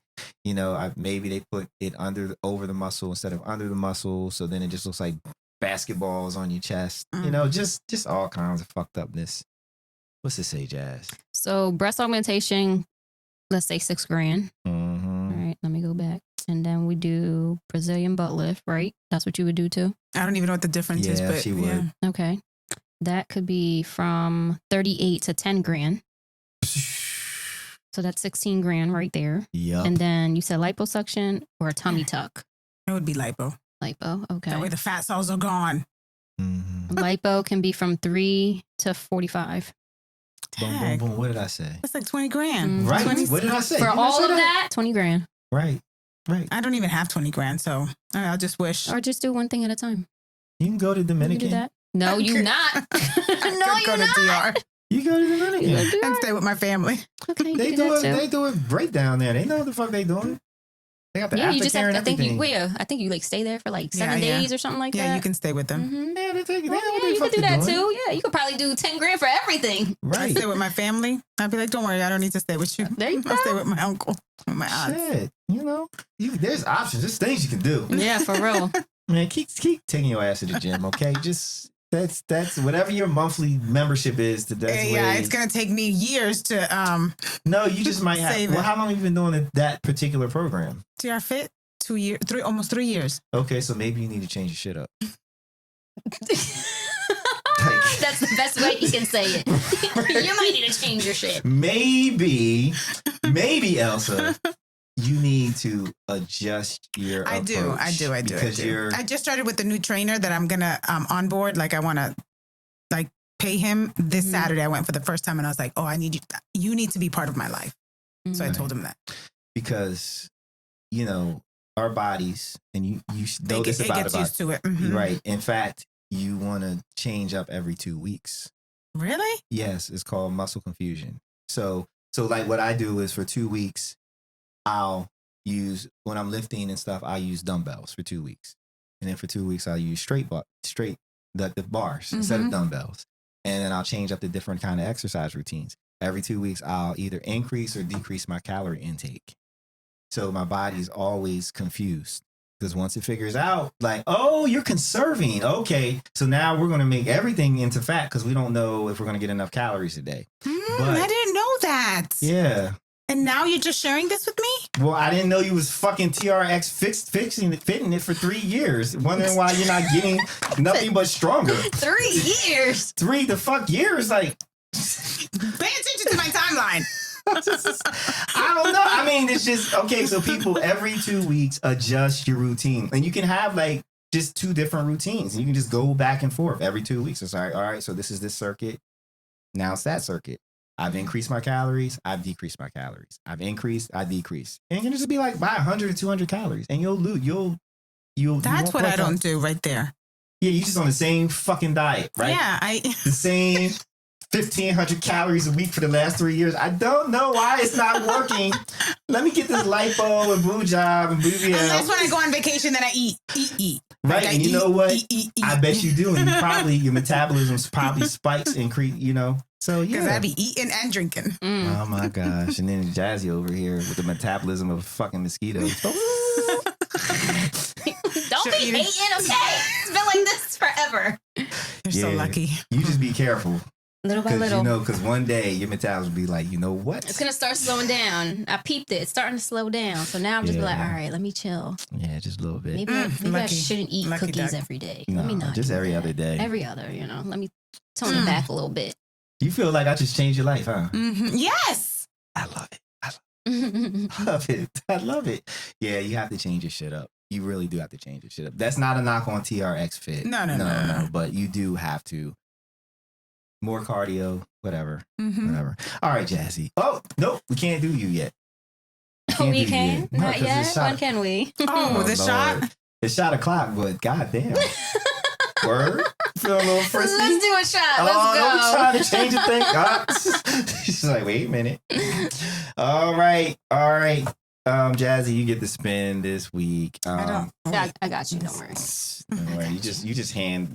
[SPEAKER 1] maybe they put it over the muscle instead of under the muscle, so then it just looks like basketballs on your chest, just all kinds of fucked upness. What's it say, Jazz?
[SPEAKER 3] So breast augmentation, let's say 6 grand.
[SPEAKER 1] Mm-hmm.
[SPEAKER 3] All right, let me go back. And then we do Brazilian butt lift, right? That's what you would do too?
[SPEAKER 2] I don't even know what the difference is, but
[SPEAKER 1] she would.
[SPEAKER 2] Yeah.
[SPEAKER 3] Okay. That could be from 38 to 10 grand. So that's 16 grand right there.
[SPEAKER 1] Yeah.
[SPEAKER 3] And then you said liposuction or a tummy tuck?
[SPEAKER 2] It would be lipo.
[SPEAKER 3] Lipo, okay.
[SPEAKER 2] That way the fat cells are gone.
[SPEAKER 1] Mm-hmm.
[SPEAKER 3] Lipo can be from 3 to 45.
[SPEAKER 1] Boom, boom, boom. What did I say?
[SPEAKER 2] That's like 20 grand.
[SPEAKER 3] Mm-hmm.
[SPEAKER 1] Right.
[SPEAKER 3] 20,
[SPEAKER 1] what did I say?
[SPEAKER 3] For all of that, 20 grand.
[SPEAKER 1] Right.
[SPEAKER 2] I don't even have 20 grand, so I'll just wish.
[SPEAKER 3] Or just do one thing at a time.
[SPEAKER 1] You can go to Dominican.
[SPEAKER 3] You can do that. No, you not. No, you
[SPEAKER 2] go
[SPEAKER 3] not.
[SPEAKER 2] to DR.
[SPEAKER 1] You go to Dominican.
[SPEAKER 2] And stay with my family.
[SPEAKER 3] Okay,
[SPEAKER 1] They do it great down there. They know what the fuck they doing. They got the
[SPEAKER 3] you just have
[SPEAKER 1] aftercare
[SPEAKER 3] to,
[SPEAKER 1] and
[SPEAKER 3] I think you like stay there for like 7 days or something like that.
[SPEAKER 2] Yeah, you can stay with them.
[SPEAKER 3] Mm-hmm.
[SPEAKER 1] Yeah, they take it.
[SPEAKER 3] You could do that too. Yeah, you could probably do 10 grand for everything.
[SPEAKER 2] I
[SPEAKER 1] Right.
[SPEAKER 2] stay with my family. I'd be like, don't worry, I don't need to stay with you.
[SPEAKER 3] There you go.
[SPEAKER 2] I'll stay with my uncle, with my aunt.
[SPEAKER 1] Shit. There's options. There's things you can do.
[SPEAKER 3] Yeah, for real.
[SPEAKER 1] Man, keep taking your ass to the gym, okay? Just that's whatever your monthly membership is.
[SPEAKER 2] It's gonna take me years to
[SPEAKER 1] No, you just might have.
[SPEAKER 2] save
[SPEAKER 1] Well,
[SPEAKER 2] it.
[SPEAKER 1] how long have you been doing that particular program?
[SPEAKER 2] TR Fit. 2 years, almost 3 years.
[SPEAKER 1] Okay, so maybe you need to change your shit up.
[SPEAKER 3] That's the best way you can say it. You might need to change your shit.
[SPEAKER 1] Maybe Elsa, you need to adjust your approach.
[SPEAKER 2] I do.
[SPEAKER 1] Because
[SPEAKER 2] I just started with the new trainer that I'm gonna onboard. Like I want to pay him this Saturday. I went for the first time and I was like, oh, I need you. You need to be part of my life. So I told him that.
[SPEAKER 1] Because, our bodies, and you know this about
[SPEAKER 2] gets used to it. Mm-hmm.
[SPEAKER 1] Right. In fact, you want to change up every 2 weeks.
[SPEAKER 2] Really?
[SPEAKER 1] Yes, it's called muscle confusion. So like what I do is for 2 weeks, I'll use, when I'm lifting and stuff, I use dumbbells for 2 weeks. And then for 2 weeks, I'll use straight the bars instead of dumbbells. And then I'll change up the different kind of exercise routines. Every 2 weeks, I'll either increase or decrease my calorie intake. So my body's always confused. Because once it figures out, like, oh, you're conserving. Okay. So now we're going to make everything into fat because we don't know if we're going to get enough calories a day.
[SPEAKER 2] I didn't know that.
[SPEAKER 1] Yeah.
[SPEAKER 2] And now you're just sharing this with me?
[SPEAKER 1] Well, I didn't know you was fucking TRX fitting it for 3 years. Wondering why you're not getting nothing but stronger.
[SPEAKER 3] 3 years.
[SPEAKER 1] 3 the fuck years, like.
[SPEAKER 2] Pay attention to my timeline.
[SPEAKER 1] I don't know. I mean, it's just okay. So people every 2 weeks adjust your routine, and you can have like just 2 different routines, and you can just go back and forth every 2 weeks. It's all right. So this is this circuit. Now it's that circuit. I've increased my calories. I've decreased my calories. I've increased. I decreased. And you can just be like, buy 100 or 200 calories, and you'll lose. You'll.
[SPEAKER 2] That's what I don't do right there.
[SPEAKER 1] Yeah, you just on the same fucking diet, right?
[SPEAKER 2] Yeah,
[SPEAKER 1] the same 1,500 calories a week for the last 3 years. I don't know why it's not working. Let me get this lipo and boob job and booby.
[SPEAKER 2] Unless when I go on vacation, then I eat.
[SPEAKER 1] Right,
[SPEAKER 2] like
[SPEAKER 1] and you know what?
[SPEAKER 2] Eat.
[SPEAKER 1] I bet you do, and your metabolism's probably spikes and So yeah,
[SPEAKER 2] because I be eating and drinking.
[SPEAKER 1] Oh my gosh! And then Jazzy over here with the metabolism of a fucking mosquito.
[SPEAKER 3] Don't be hating, okay? It's been like this forever.
[SPEAKER 2] You're so lucky.
[SPEAKER 1] You just be careful.
[SPEAKER 3] Little by little.
[SPEAKER 1] Because one day your metabolism will be like, you know what?
[SPEAKER 3] It's going to start slowing down. I peeped it. It's starting to slow down. So now I'm just like, all right, let me chill.
[SPEAKER 1] Yeah, just a little bit.
[SPEAKER 3] Maybe I shouldn't eat cookies every day.
[SPEAKER 1] No,
[SPEAKER 3] let me not
[SPEAKER 1] just every other day.
[SPEAKER 3] Every other, Let me tone it back a little bit.
[SPEAKER 1] You feel like I just changed your life, huh?
[SPEAKER 2] Mm-hmm. Yes.
[SPEAKER 1] I love it. I love it. Yeah, you have to change your shit up. You really do have to change your shit up. That's not a knock on TRX Fit. No. But you do have to. More cardio, whatever. Whatever. All right, Jazzy. Oh, nope. We can't do you yet.
[SPEAKER 3] We can? Not yet? When can we?
[SPEAKER 2] Oh, the shot?
[SPEAKER 1] It's shot o'clock, but goddamn. Word? Feel a little frisky?
[SPEAKER 3] Let's do a shot. Let's go.
[SPEAKER 1] I'm trying to change the thing. She's like, wait a minute. All right. Jazzy, you get the spin this week.
[SPEAKER 3] I got you. Don't worry.
[SPEAKER 1] Don't worry. You just hand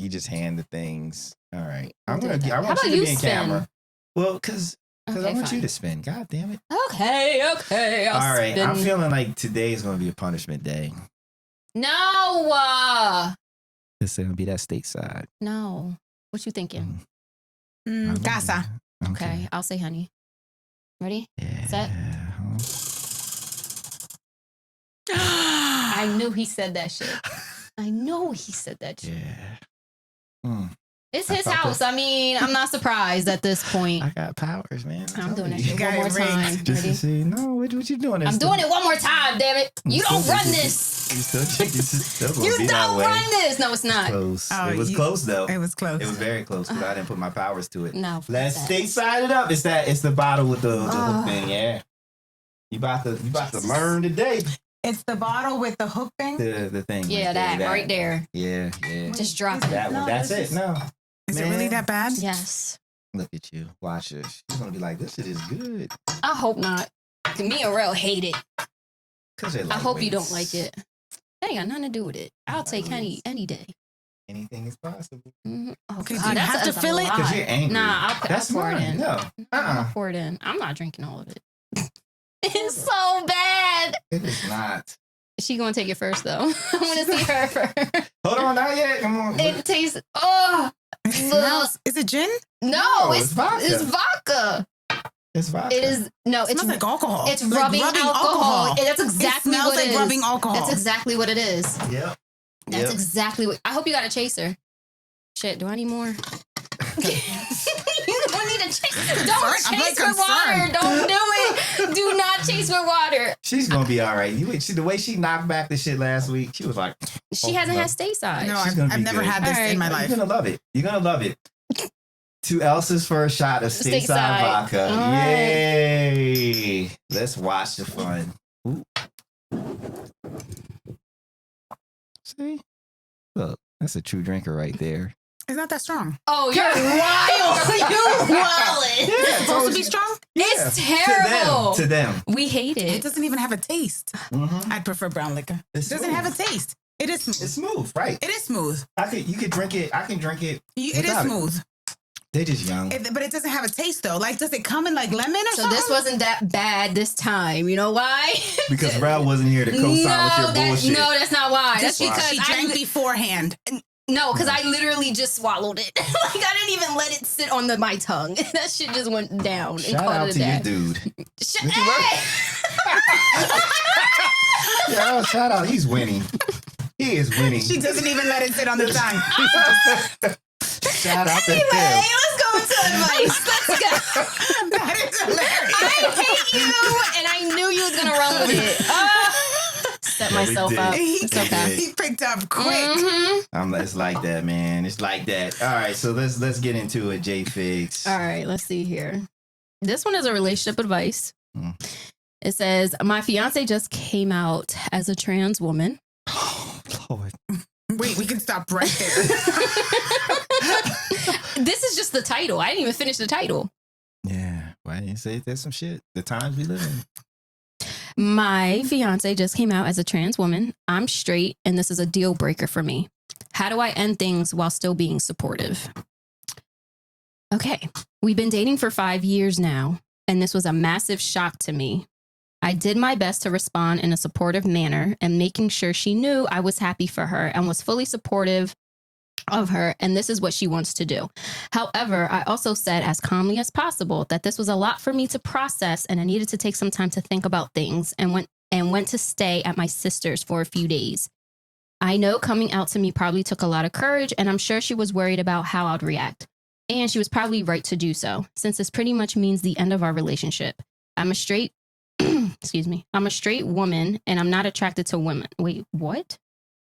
[SPEAKER 1] the things. All right. I want you
[SPEAKER 3] about
[SPEAKER 1] to
[SPEAKER 3] you
[SPEAKER 1] be in
[SPEAKER 3] spin?
[SPEAKER 1] camera. Well, because I want
[SPEAKER 3] fine.
[SPEAKER 1] you to spin. God damn it.
[SPEAKER 3] Okay. All right.
[SPEAKER 1] I'm feeling like today is going to be a punishment day.
[SPEAKER 3] No.
[SPEAKER 1] It's going to be that stateside.
[SPEAKER 3] No. What you thinking?
[SPEAKER 2] Casa.
[SPEAKER 3] Okay. I'll say honey. Ready?
[SPEAKER 1] Yeah.
[SPEAKER 3] Set? I knew he said that shit.
[SPEAKER 1] Yeah.
[SPEAKER 3] It's his house. I mean, I'm not surprised at this point.
[SPEAKER 1] I got powers, man.
[SPEAKER 3] I'm doing that shit one more time.
[SPEAKER 1] Just to see, no, what you doing?
[SPEAKER 3] I'm doing it one more time, damn it. You don't run this.
[SPEAKER 1] You
[SPEAKER 3] don't run this. No, it's not.
[SPEAKER 1] Close. It was close, though.
[SPEAKER 2] It was close.
[SPEAKER 1] It was very close, but I didn't put my powers to it.
[SPEAKER 3] No.
[SPEAKER 1] Let's stateside it up. It's the bottle with the hook thing, yeah. You about to learn today.
[SPEAKER 2] It's the bottle with the hook thing?
[SPEAKER 1] The thing.
[SPEAKER 3] Yeah, that right there.
[SPEAKER 1] Yeah.
[SPEAKER 3] Just drop it.
[SPEAKER 1] That one. That's it. No.
[SPEAKER 2] Is it really that bad?
[SPEAKER 3] Yes.
[SPEAKER 1] Look at you. Watch this. She's going to be like, this shit is good.
[SPEAKER 3] I hope not. Me and Rell hate it.
[SPEAKER 1] I
[SPEAKER 3] hope you don't like it. That ain't got nothing to do with it. I'll take honey any day.
[SPEAKER 1] Anything is possible.
[SPEAKER 3] Mm-hmm. Oh,
[SPEAKER 2] do you have to fill it?
[SPEAKER 1] Because you're angry.
[SPEAKER 3] Nah, I'll pour it in.
[SPEAKER 1] No.
[SPEAKER 3] I'll pour it in. I'm not drinking all of it. It's so bad.
[SPEAKER 1] It is not.
[SPEAKER 3] She gonna take it first though. I want to see her first.
[SPEAKER 1] Hold on, not yet. Come on.
[SPEAKER 3] It tastes. Oh,
[SPEAKER 2] it smells. Is it gin?
[SPEAKER 3] No, it's vodka.
[SPEAKER 1] It's vodka.
[SPEAKER 3] It is no.
[SPEAKER 2] It smells like alcohol.
[SPEAKER 3] It's rubbing alcohol. That's exactly what it is.
[SPEAKER 2] Rubbing alcohol.
[SPEAKER 3] That's exactly what it is.
[SPEAKER 1] Yep.
[SPEAKER 3] That's exactly what. I hope you got a chaser. Shit, do I need more? You don't need a chaser. Don't chase with water. Don't do it. Do not chase with water.
[SPEAKER 1] She's gonna be all right. The way she knocked back the shit last week, she was like,
[SPEAKER 3] she hasn't had stateside.
[SPEAKER 2] No, I've never had this in my life.
[SPEAKER 1] You're gonna love it. To Elsa's first shot of stateside vodka.
[SPEAKER 3] All
[SPEAKER 1] Yay! Right. Let's watch the fun. Ooh. See? Look, that's a true drinker right there.
[SPEAKER 2] It's not that strong.
[SPEAKER 3] Oh, you're wild. You're wild.
[SPEAKER 2] It's supposed to be strong?
[SPEAKER 1] Yeah.
[SPEAKER 3] It's terrible.
[SPEAKER 1] To them.
[SPEAKER 3] We hate it.
[SPEAKER 2] It doesn't even have a taste.
[SPEAKER 1] Mm-hmm.
[SPEAKER 2] I'd prefer brown liquor. It doesn't have a taste. It is smooth.
[SPEAKER 1] It's smooth, right?
[SPEAKER 2] It is smooth.
[SPEAKER 1] You could drink it. I can drink it.
[SPEAKER 2] It is smooth.
[SPEAKER 1] They're just young.
[SPEAKER 2] But it doesn't have a taste, though. Like, does it come in, like, lemon or something?
[SPEAKER 3] So this wasn't that bad this time. You know why?
[SPEAKER 1] Because Rell wasn't here to co-sign with your bullshit.
[SPEAKER 3] No, that's not why. That's
[SPEAKER 2] because
[SPEAKER 3] she
[SPEAKER 2] drank beforehand.
[SPEAKER 3] No, because I literally just swallowed it. Like I didn't even let it sit on my tongue. That shit just went down.
[SPEAKER 1] Shout out to you, dude. Yo, shout out. He's winning. He is winning.
[SPEAKER 2] She doesn't even let it sit on the tongue.
[SPEAKER 1] Shout out to him.
[SPEAKER 3] Anyway, let's go into advice. Let's go.
[SPEAKER 2] That is hilarious.
[SPEAKER 3] I hate you, and I knew you was gonna run with it. Set myself up. It's okay.
[SPEAKER 2] He picked up quick.
[SPEAKER 1] It's like that, man. It's like that. All right, so let's get into it, J Figs.
[SPEAKER 3] All right, let's see here. This one is a relationship advice. It says, my fiance just came out as a trans woman.
[SPEAKER 1] Oh, Lord.
[SPEAKER 2] Wait, we can stop right there.
[SPEAKER 3] This is just the title. I didn't even finish the title.
[SPEAKER 1] Yeah, why didn't you say there's some shit? The times we live in.
[SPEAKER 3] My fiance just came out as a trans woman. I'm straight, and this is a deal breaker for me. How do I end things while still being supportive? Okay, we've been dating for 5 years now, and this was a massive shock to me. I did my best to respond in a supportive manner and making sure she knew I was happy for her and was fully supportive of her, and this is what she wants to do. However, I also said as calmly as possible that this was a lot for me to process and I needed to take some time to think about things, and went to stay at my sister's for a few days. I know coming out to me probably took a lot of courage, and I'm sure she was worried about how I'd react. And she was probably right to do so, since this pretty much means the end of our relationship. I'm a straight I'm a straight woman, and I'm not attracted to women. Wait, what?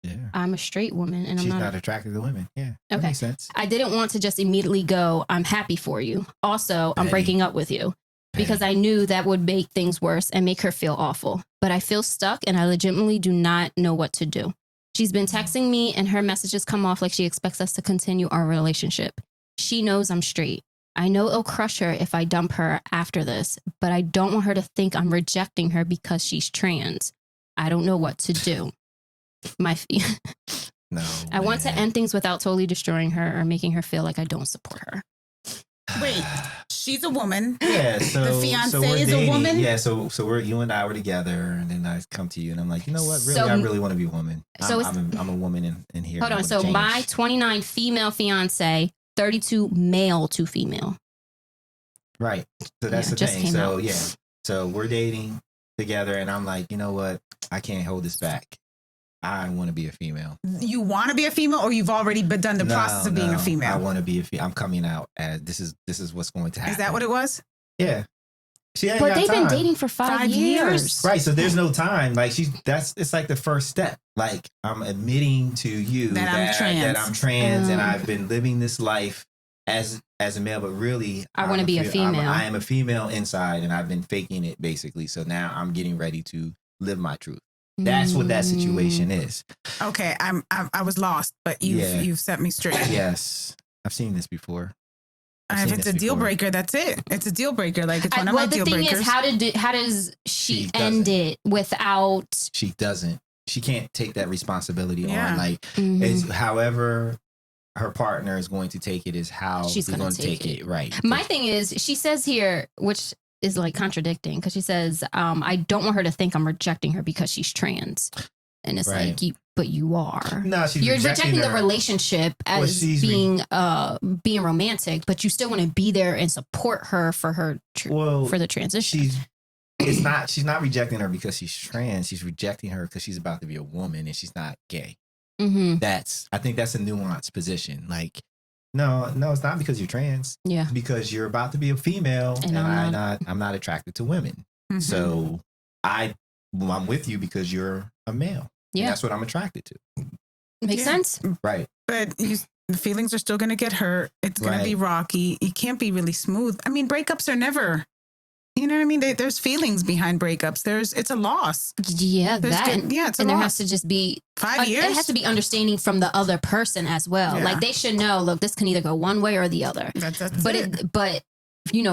[SPEAKER 1] Yeah.
[SPEAKER 3] I'm a straight woman, and
[SPEAKER 1] She's
[SPEAKER 3] I'm
[SPEAKER 1] not attracted to women. Yeah. That
[SPEAKER 3] Okay.
[SPEAKER 1] makes sense.
[SPEAKER 3] I didn't want to just immediately go, I'm happy for you. Also, I'm breaking up with you, because I knew that would make things worse and make her feel awful. But I feel stuck, and I legitimately do not know what to do. She's been texting me, and her messages come off like she expects us to continue our relationship. She knows I'm straight. I know it'll crush her if I dump her after this, but I don't want her to think I'm rejecting her because she's trans. I don't know what to do. I want to end things without totally destroying her or making her feel like I don't support her.
[SPEAKER 2] Wait, she's a woman.
[SPEAKER 1] Yeah, so
[SPEAKER 2] the fiance
[SPEAKER 1] we're
[SPEAKER 2] is
[SPEAKER 1] dating.
[SPEAKER 2] a woman.
[SPEAKER 1] Yeah, so you and I were together, and then I come to you, and I'm like, you know what? Really, I really want to be a woman. I'm a woman in here.
[SPEAKER 3] Hold on. So my 29 female fiance, 32 male to female.
[SPEAKER 1] Right. So that's the thing. So so we're dating together, and I'm like, you know what? I can't hold this back. I want to be a female.
[SPEAKER 2] You want to be a female, or you've already done the process of being a female?
[SPEAKER 1] I want to be a female. I'm coming out as this is what's going to happen.
[SPEAKER 2] Is that what it was?
[SPEAKER 1] Yeah.
[SPEAKER 3] But they've been dating for 5 years.
[SPEAKER 1] Right. So there's no time. Like it's like the first step. Like I'm admitting to you that I'm trans and I've been living this life as a male, but really
[SPEAKER 3] I want to be a female.
[SPEAKER 1] I am a female inside, and I've been faking it basically. So now I'm getting ready to live my truth. That's what that situation is.
[SPEAKER 2] Okay, I was lost, but you've set me straight.
[SPEAKER 1] Yes, I've seen this before.
[SPEAKER 2] If it's a deal breaker, that's it. It's a deal breaker. Like it's one of my deal breakers.
[SPEAKER 3] The thing is, how does she end it without?
[SPEAKER 1] She doesn't. She can't take that responsibility on. Like, however her partner is going to take it is how she's going to take it. Right.
[SPEAKER 3] My thing is, she says here, which is like contradicting, because she says, I don't want her to think I'm rejecting her because she's trans. And it's like, but you are.
[SPEAKER 1] No,
[SPEAKER 3] you're rejecting the relationship as being romantic, but you still want to be there and support her for her for the transition.
[SPEAKER 1] She's not rejecting her because she's trans. She's rejecting her because she's about to be a woman and she's not gay.
[SPEAKER 3] Mm-hmm.
[SPEAKER 1] I think that's a nuanced position. Like, no, it's not because you're trans.
[SPEAKER 3] Yeah,
[SPEAKER 1] it's because you're about to be a female, and I'm not attracted to women. Mm-hmm. So I'm with you because you're a male. Yeah, and that's what I'm attracted to.
[SPEAKER 3] Makes sense,
[SPEAKER 1] right?
[SPEAKER 2] But the feelings are still going to get hurt. It's going to be rocky. It can't be really smooth. I mean, breakups are never. You know what I mean? There's feelings behind breakups. It's a loss.
[SPEAKER 3] Yeah, it's a loss.
[SPEAKER 2] There
[SPEAKER 3] has to just be
[SPEAKER 2] 5 years.
[SPEAKER 3] It has to be understanding from the other person as well. Yeah. Like they should know, look, this can either go one way or the other.
[SPEAKER 2] That's
[SPEAKER 3] but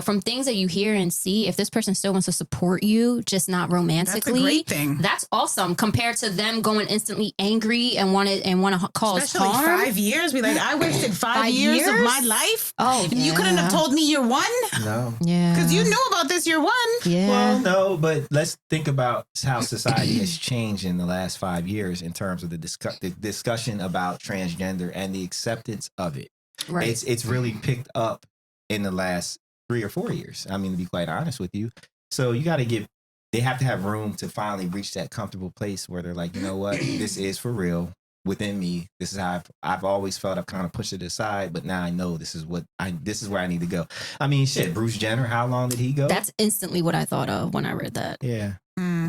[SPEAKER 3] from things that you hear and see, if this person still wants to support you, just not romantically,
[SPEAKER 2] that's a great thing.
[SPEAKER 3] That's awesome compared to them going instantly angry and want to cause
[SPEAKER 2] Especially
[SPEAKER 3] harm.
[SPEAKER 2] 5 years. Be like, I wasted 5 years of my life.
[SPEAKER 3] Oh,
[SPEAKER 2] and you couldn't have told me you're one.
[SPEAKER 1] No.
[SPEAKER 3] Yeah.
[SPEAKER 2] Because you knew about this. You're one.
[SPEAKER 3] Yeah.
[SPEAKER 1] Well, no, but let's think about how society has changed in the last 5 years in terms of the discussion about transgender and the acceptance of it.
[SPEAKER 3] Right.
[SPEAKER 1] It's really picked up in the last 3 or 4 years. I mean, to be quite honest with you. So you got to they have to have room to finally reach that comfortable place where they're like, you know what, this is for real within me. This is how I've always felt. I've kind of pushed it aside, but now I know this is where I need to go. I mean, shit, Bruce Jenner, how long did he go?
[SPEAKER 3] That's instantly what I thought of when I read that.
[SPEAKER 1] Yeah.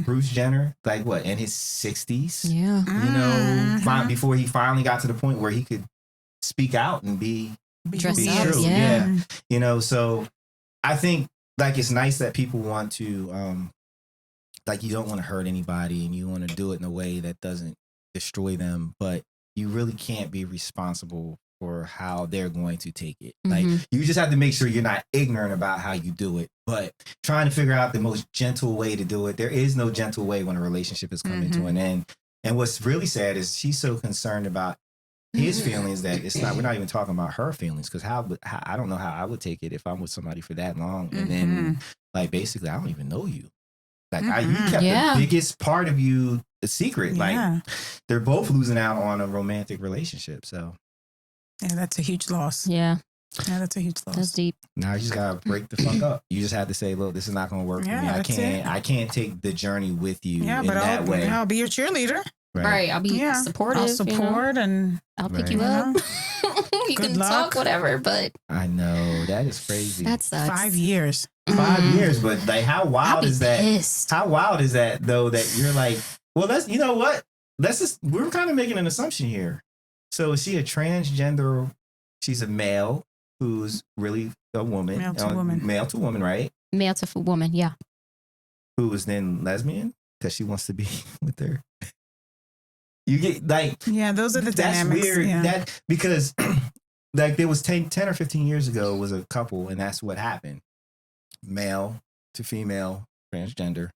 [SPEAKER 1] Bruce Jenner, like what, in his 60s?
[SPEAKER 3] Yeah.
[SPEAKER 1] You know, before he finally got to the point where he could speak out and be
[SPEAKER 3] Dress
[SPEAKER 1] be
[SPEAKER 3] up,
[SPEAKER 1] true.
[SPEAKER 3] yeah.
[SPEAKER 1] You know, so I think like it's nice that people want to like you don't want to hurt anybody and you want to do it in a way that doesn't destroy them, but you really can't be responsible for how they're going to take it. Like you just have to make sure you're not ignorant about how you do it, but trying to figure out the most gentle way to do it. There is no gentle way when a relationship is coming to an end. And what's really sad is she's so concerned about his feelings that we're not even talking about her feelings, because how I don't know how I would take it if I'm with somebody for that long and then like basically I don't even know you, like you kept the biggest part of you a secret. Like they're both losing out on a romantic relationship. So
[SPEAKER 2] yeah, that's a huge loss.
[SPEAKER 3] Yeah,
[SPEAKER 2] that's a huge loss.
[SPEAKER 3] That's deep.
[SPEAKER 1] Now you just gotta break the fuck up. You just have to say, look, this is not gonna work for me. I can't take the journey with you in that way.
[SPEAKER 2] I'll be your cheerleader.
[SPEAKER 3] Right. I'll be supportive.
[SPEAKER 2] I'll support and
[SPEAKER 3] I'll pick you up. You
[SPEAKER 2] Good
[SPEAKER 3] can
[SPEAKER 2] luck.
[SPEAKER 3] talk, whatever, but
[SPEAKER 1] I know that is crazy.
[SPEAKER 3] that sucks.
[SPEAKER 2] 5 years.
[SPEAKER 1] 5 years, but like how wild is that?
[SPEAKER 3] Pissed.
[SPEAKER 1] How wild is that though, that you're like, well, you know what? We're kind of making an assumption here. So is she a transgender? She's a male who's really a woman.
[SPEAKER 2] Male to woman.
[SPEAKER 1] Male to woman, right?
[SPEAKER 3] Male to woman, yeah.
[SPEAKER 1] Who is then lesbian because she wants to be with her. You get like,
[SPEAKER 2] those are the dynamics.
[SPEAKER 1] That's weird.
[SPEAKER 2] Yeah.
[SPEAKER 1] That because like there was 10 or 15 years ago was a couple, and that's what happened. Male to female, transgender,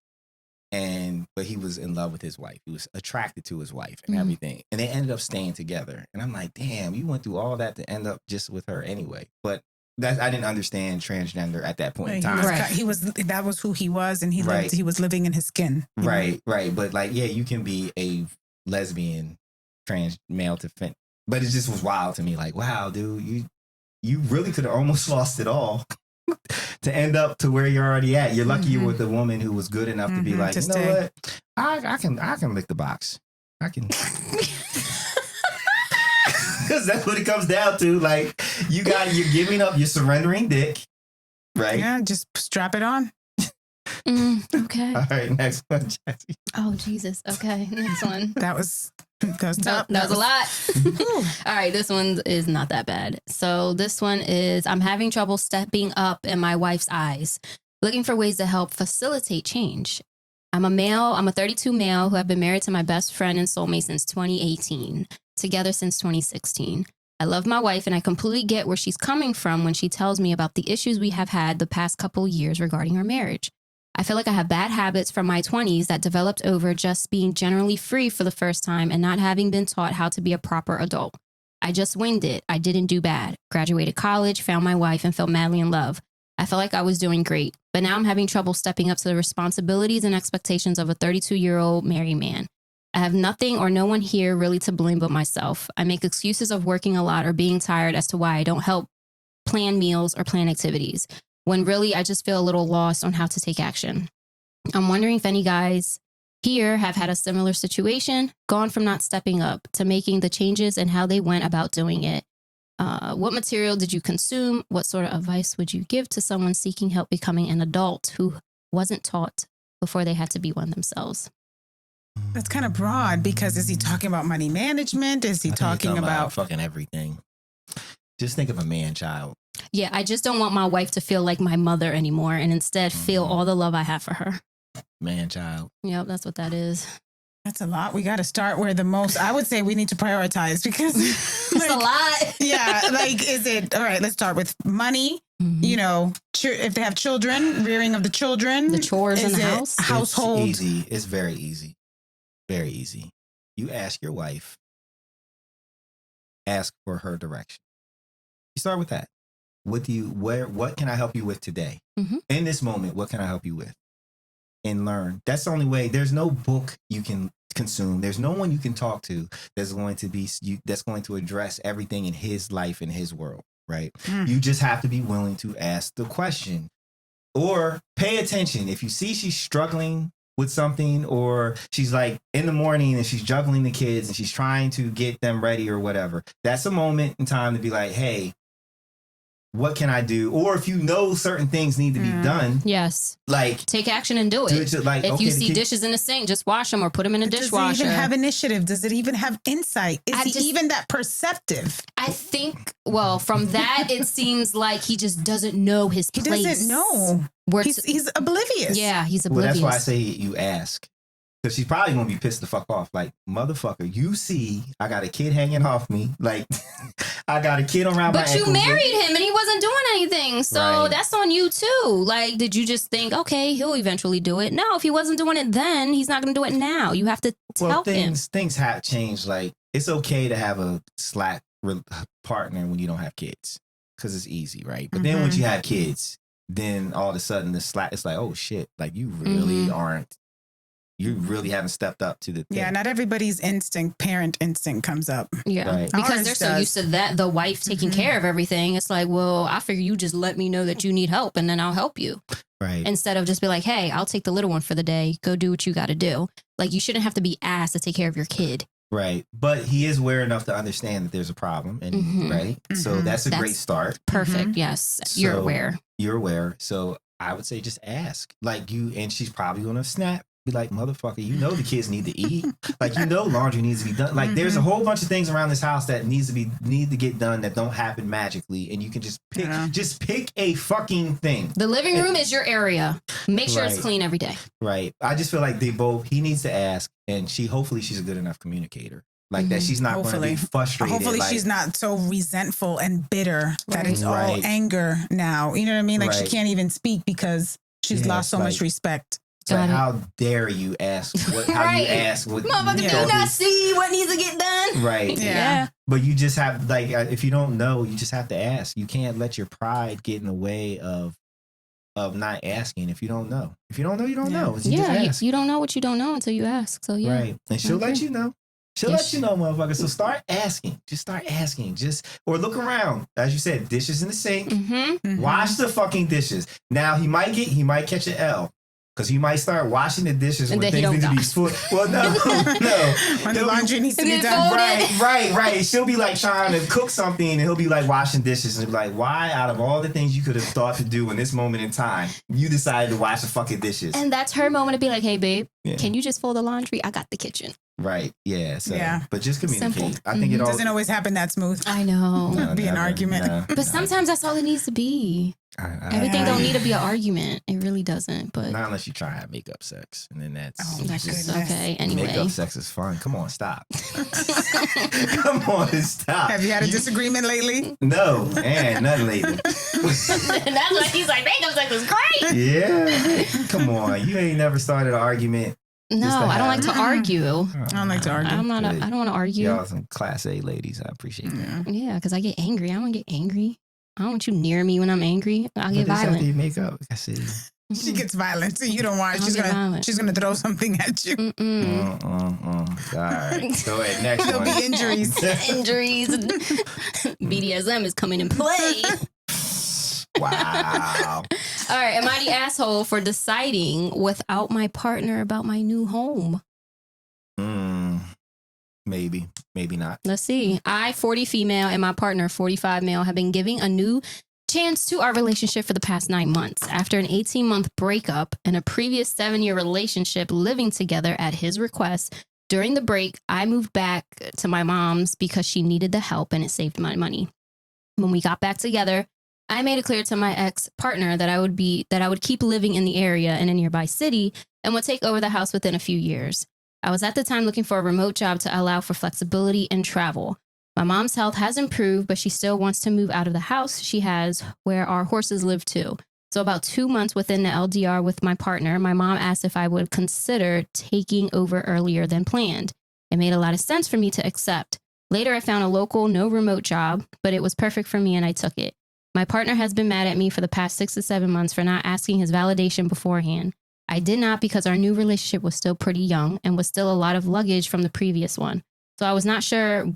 [SPEAKER 1] but he was in love with his wife. He was attracted to his wife and everything, and they ended up staying together. And I'm like, damn, you went through all that to end up just with her anyway. But I didn't understand transgender at that point in time.
[SPEAKER 2] That was who he was, and he was living in his skin.
[SPEAKER 1] Right. But like, yeah, you can be a lesbian, trans, male to fem, but it just was wild to me. Like, wow, dude, you really could have almost lost it all to end up to where you're already at. You're lucky you're with a woman who was good enough to be like, you know what, I can lick the box. I can. Because that's what it comes down to. Like, you're giving up, you're surrendering dick, right?
[SPEAKER 2] Yeah, just strap it on.
[SPEAKER 3] Okay.
[SPEAKER 1] All right, next one, Jesse.
[SPEAKER 3] Oh, Jesus. Okay, next one.
[SPEAKER 2] That was tough.
[SPEAKER 3] That was a lot. All right, this one is not that bad. So this one is, I'm having trouble stepping up in my wife's eyes, looking for ways to help facilitate change. I'm a 32 male who have been married to my best friend and soulmate since 2018, together since 2016. I love my wife and I completely get where she's coming from when she tells me about the issues we have had the past couple years regarding our marriage. I feel like I have bad habits from my 20s that developed over just being generally free for the first time and not having been taught how to be a proper adult. I just winged it. I didn't do bad. Graduated college, found my wife, and fell madly in love. I felt like I was doing great, but now I'm having trouble stepping up to the responsibilities and expectations of a 32-year-old married man. I have nothing or no one here really to blame but myself. I make excuses of working a lot or being tired as to why I don't help plan meals or plan activities, when really I just feel a little lost on how to take action. I'm wondering if any guys here have had a similar situation, gone from not stepping up to making the changes and how they went about doing it. What material did you consume? What sort of advice would you give to someone seeking help becoming an adult who wasn't taught before they had to be one themselves?
[SPEAKER 2] That's kind of broad, because is he talking about money management? Is he talking about
[SPEAKER 1] fucking everything? Just think of a man-child.
[SPEAKER 3] Yeah, I just don't want my wife to feel like my mother anymore and instead feel all the love I have for her.
[SPEAKER 1] Man-child.
[SPEAKER 3] Yep, that's what that is.
[SPEAKER 2] That's a lot. We got to start where I would say we need to prioritize, because
[SPEAKER 3] it's a lot.
[SPEAKER 2] Yeah. Like, is it, all right, let's start with money. You know, if they have children, rearing of the children,
[SPEAKER 3] the chores in the house,
[SPEAKER 2] household.
[SPEAKER 1] It's easy. It's very easy. Very easy. You ask your wife. Ask for her direction. You start with that. What can I help you with today? In this moment, what can I help you with? And learn. That's the only way. There's no book you can consume. There's no one you can talk to that's going to address everything in his life and his world, right? You just have to be willing to ask the question or pay attention. If you see she's struggling with something, or she's like in the morning and she's juggling the kids and she's trying to get them ready or whatever, that's a moment in time to be like, hey, what can I do? Or if you know certain things need to be done,
[SPEAKER 3] yes,
[SPEAKER 1] like
[SPEAKER 3] take action and do it.
[SPEAKER 1] Like,
[SPEAKER 3] if you see dishes in the sink, just wash them or put them in a dishwasher.
[SPEAKER 2] Does it even have initiative? Does it even have insight? Is he even that perceptive?
[SPEAKER 3] I think, well, from that, it seems like he just doesn't know his place.
[SPEAKER 2] He doesn't know. He's oblivious.
[SPEAKER 3] Yeah, he's oblivious.
[SPEAKER 1] Well, that's why I say you ask. Because she's probably going to be pissed the fuck off. Like, motherfucker, you see, I got a kid hanging off me. Like, I got a kid around my ankles.
[SPEAKER 3] But you married him and he wasn't doing anything. So that's on you too. Like, did you just think, okay, he'll eventually do it? No, if he wasn't doing it then, he's not going to do it now. You have to tell him.
[SPEAKER 1] Things have changed. Like, it's okay to have a slack partner when you don't have kids. Because it's easy, right? But then once you have kids, then all of a sudden the slack, it's like, oh shit, like you really aren't. You really haven't stepped up to the thing.
[SPEAKER 2] Yeah, not everybody's parent instinct comes up.
[SPEAKER 3] Yeah, right. Because they're so used to that, the wife taking care of everything. It's like, well, I figure you just let me know that you need help and then I'll help you.
[SPEAKER 1] Right.
[SPEAKER 3] Instead of just be like, hey, I'll take the little one for the day. Go do what you got to do. Like, you shouldn't have to be asked to take care of your kid.
[SPEAKER 1] Right. But he is aware enough to understand that there's a problem. And right. So that's a great start.
[SPEAKER 3] Perfect. Yes. So you're aware.
[SPEAKER 1] You're aware. So I would say just ask. Like and she's probably going to snap. Be like, motherfucker, you know the kids need to eat. Like, you know laundry needs to be done. Like, there's a whole bunch of things around this house that need to get done that don't happen magically. And you can just pick a fucking thing.
[SPEAKER 3] The living room is your area. Make sure it's clean every day.
[SPEAKER 1] Right. I just feel like he needs to ask, and hopefully she's a good enough communicator. Like that she's not going to be frustrated.
[SPEAKER 2] Hopefully she's not so resentful and bitter that it's all anger now. You know what I mean? Like she can't even speak because she's lost so much respect.
[SPEAKER 1] Like, how dare you ask? How you ask?
[SPEAKER 3] Motherfucker, do you not see what needs to get done?
[SPEAKER 1] Right.
[SPEAKER 3] Yeah.
[SPEAKER 1] But you just have, like, if you don't know, you just have to ask. You can't let your pride get in the way of not asking if you don't know. If you don't know, you don't know. You just ask.
[SPEAKER 3] You don't know what you don't know until you ask. So, yeah.
[SPEAKER 1] Right. And she'll let you know. She'll let you know, motherfucker. So start asking. Just start asking. Or look around. As you said, dishes in the sink. Wash the fucking dishes. Now, he might catch an L. Because you might start washing the dishes when things need to be full. Well, no.
[SPEAKER 2] When the laundry needs to be done.
[SPEAKER 1] Right. She'll be like trying to cook something and he'll be like washing dishes and be like, why out of all the things you could have thought to do in this moment in time, you decided to wash the fucking dishes?
[SPEAKER 3] And that's her moment to be like, hey, babe, can you just fold the laundry? I got the kitchen.
[SPEAKER 1] Right. Yeah. So, but just communicate.
[SPEAKER 3] Simple.
[SPEAKER 1] I think it
[SPEAKER 2] doesn't always happen that smooth.
[SPEAKER 3] I know.
[SPEAKER 2] It'd be an argument.
[SPEAKER 3] But sometimes that's all it needs to be. Everything don't need to be an argument. It really doesn't. But
[SPEAKER 1] not unless you try to have makeup sex, and then that's
[SPEAKER 3] just okay. Anyway,
[SPEAKER 1] makeup sex is fun. Come on, stop. Come on, stop.
[SPEAKER 2] Have you had a disagreement lately?
[SPEAKER 1] No, and none lately.
[SPEAKER 3] That's why he's like, makeup sex is great.
[SPEAKER 1] Yeah, come on. You ain't never started an argument.
[SPEAKER 3] No, I don't like to argue.
[SPEAKER 2] I don't like to argue.
[SPEAKER 3] I don't want to argue.
[SPEAKER 1] Y'all some class A ladies. I appreciate that.
[SPEAKER 3] Yeah, because I get angry. I don't want to get angry. I don't want you near me when I'm angry. I'll get violent.
[SPEAKER 1] You make up. I see.
[SPEAKER 2] She gets violent, so you don't want. She's gonna throw something at you.
[SPEAKER 1] All right, go ahead. Next
[SPEAKER 2] There'll be injuries.
[SPEAKER 3] Injuries. BDSM is coming in play.
[SPEAKER 1] Wow.
[SPEAKER 3] All right. Am I the asshole for deciding without my partner about my new home?
[SPEAKER 1] Maybe. Maybe not.
[SPEAKER 3] Let's see. I, 40 female, and my partner, 45 male, have been giving a new chance to our relationship for the past 9 months. After an 18-month breakup and a previous 7-year relationship living together at his request, during the break, I moved back to my mom's because she needed the help and it saved my money. When we got back together, I made it clear to my ex-partner that I would keep living in the area in a nearby city and would take over the house within a few years. I was at the time looking for a remote job to allow for flexibility and travel. My mom's health has improved, but she still wants to move out of the house she has where our horses live too. So about 2 months within the LDR with my partner, my mom asked if I would consider taking over earlier than planned. It made a lot of sense for me to accept. Later, I found a local, no remote job, but it was perfect for me and I took it. My partner has been mad at me for the past 6 to 7 months for not asking his validation beforehand. I did not because our new relationship was still pretty young and was still a lot of luggage from the previous one. So I was not sure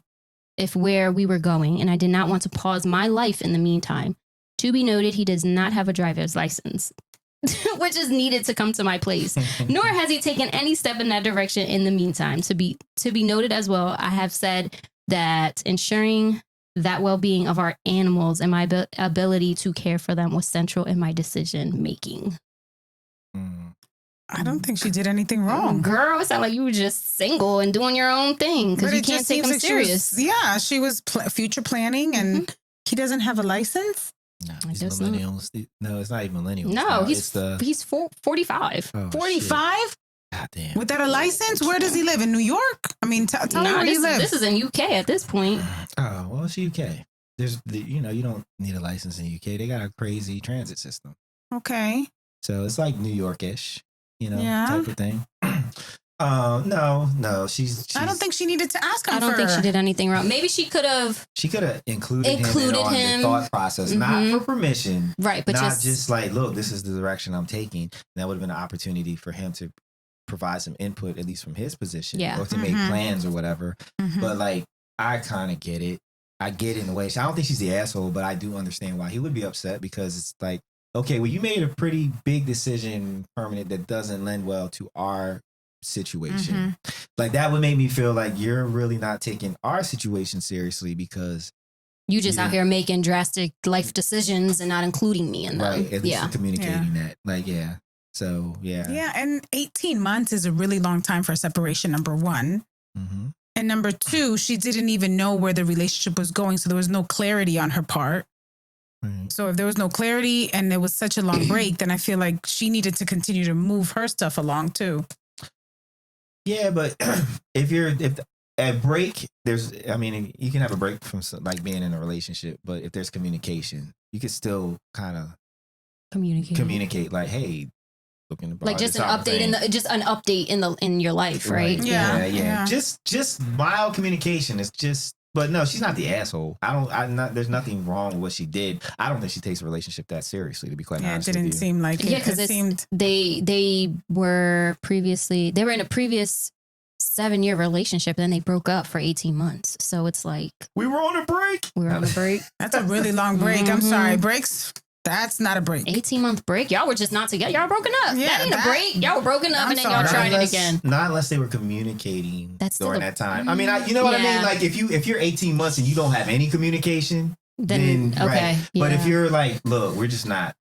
[SPEAKER 3] if where we were going, and I did not want to pause my life in the meantime. To be noted, he does not have a driver's license, which is needed to come to my place, nor has he taken any step in that direction in the meantime. To be noted as well, I have said that ensuring that well-being of our animals and my ability to care for them was central in my decision making.
[SPEAKER 2] I don't think she did anything wrong.
[SPEAKER 3] Girl, it sounded like you were just single and doing your own thing because you can't take them serious.
[SPEAKER 2] She was future planning and he doesn't have a license.
[SPEAKER 1] No, he's millennials. No, it's not even millennials.
[SPEAKER 3] No, he's 45.
[SPEAKER 2] Oh, 45?
[SPEAKER 1] God damn.
[SPEAKER 2] Without a license? Where does he live? In New York? I mean, tell me where you live.
[SPEAKER 3] This is in UK at this point.
[SPEAKER 1] Oh, well, it's UK. There's, you don't need a license in UK. They got a crazy transit system.
[SPEAKER 2] Okay.
[SPEAKER 1] So it's like New York-ish, type of thing. No, she's. I
[SPEAKER 2] don't think she needed to ask him.
[SPEAKER 3] I don't think she did anything wrong. Maybe she could have.
[SPEAKER 1] She could have included him in the thought process, not for permission,
[SPEAKER 3] right? But
[SPEAKER 1] not just like, look, this is the direction I'm taking. That would have been an opportunity for him to provide some input, at least from his position, or to make plans or whatever. But like, I kind of get it. I get it in a way. I don't think she's the asshole, but I do understand why he would be upset because it's like, okay, well, you made a pretty big decision, permanent, that doesn't lend well to our situation. Like that would make me feel like you're really not taking our situation seriously because
[SPEAKER 3] you just out here making drastic life decisions and not including me in them.
[SPEAKER 1] Right, at least communicating that. Like, so
[SPEAKER 2] and 18 months is a really long time for a separation, number one. And number two, she didn't even know where the relationship was going, so there was no clarity on her part. So if there was no clarity and there was such a long break, then I feel like she needed to continue to move her stuff along too.
[SPEAKER 1] Yeah, but if a break, you can have a break from like being in a relationship, but if there's communication, you can still kind of communicate like, hey, look in the bar,
[SPEAKER 3] like just an update in your life, right?
[SPEAKER 1] Yeah. Just mild communication. It's just. But no, she's not the asshole. There's nothing wrong with what she did. I don't think she takes a relationship that seriously, to be quite honest with you.
[SPEAKER 2] It didn't seem like it.
[SPEAKER 3] Yeah, because they were in a previous 7-year relationship and then they broke up for 18 months. So it's like
[SPEAKER 1] we were on a break.
[SPEAKER 2] That's a really long break. I'm sorry. Breaks. That's not a break.
[SPEAKER 3] 18-month break. Y'all were just not together. Y'all broken up. Yeah, that ain't a break. Y'all were broken up and then y'all tried it again.
[SPEAKER 1] Not unless they were communicating during that time. I mean, you know what I mean? Like if you're 18 months and you don't have any communication, then okay. Right. Yeah. But if you're like, look, we're just not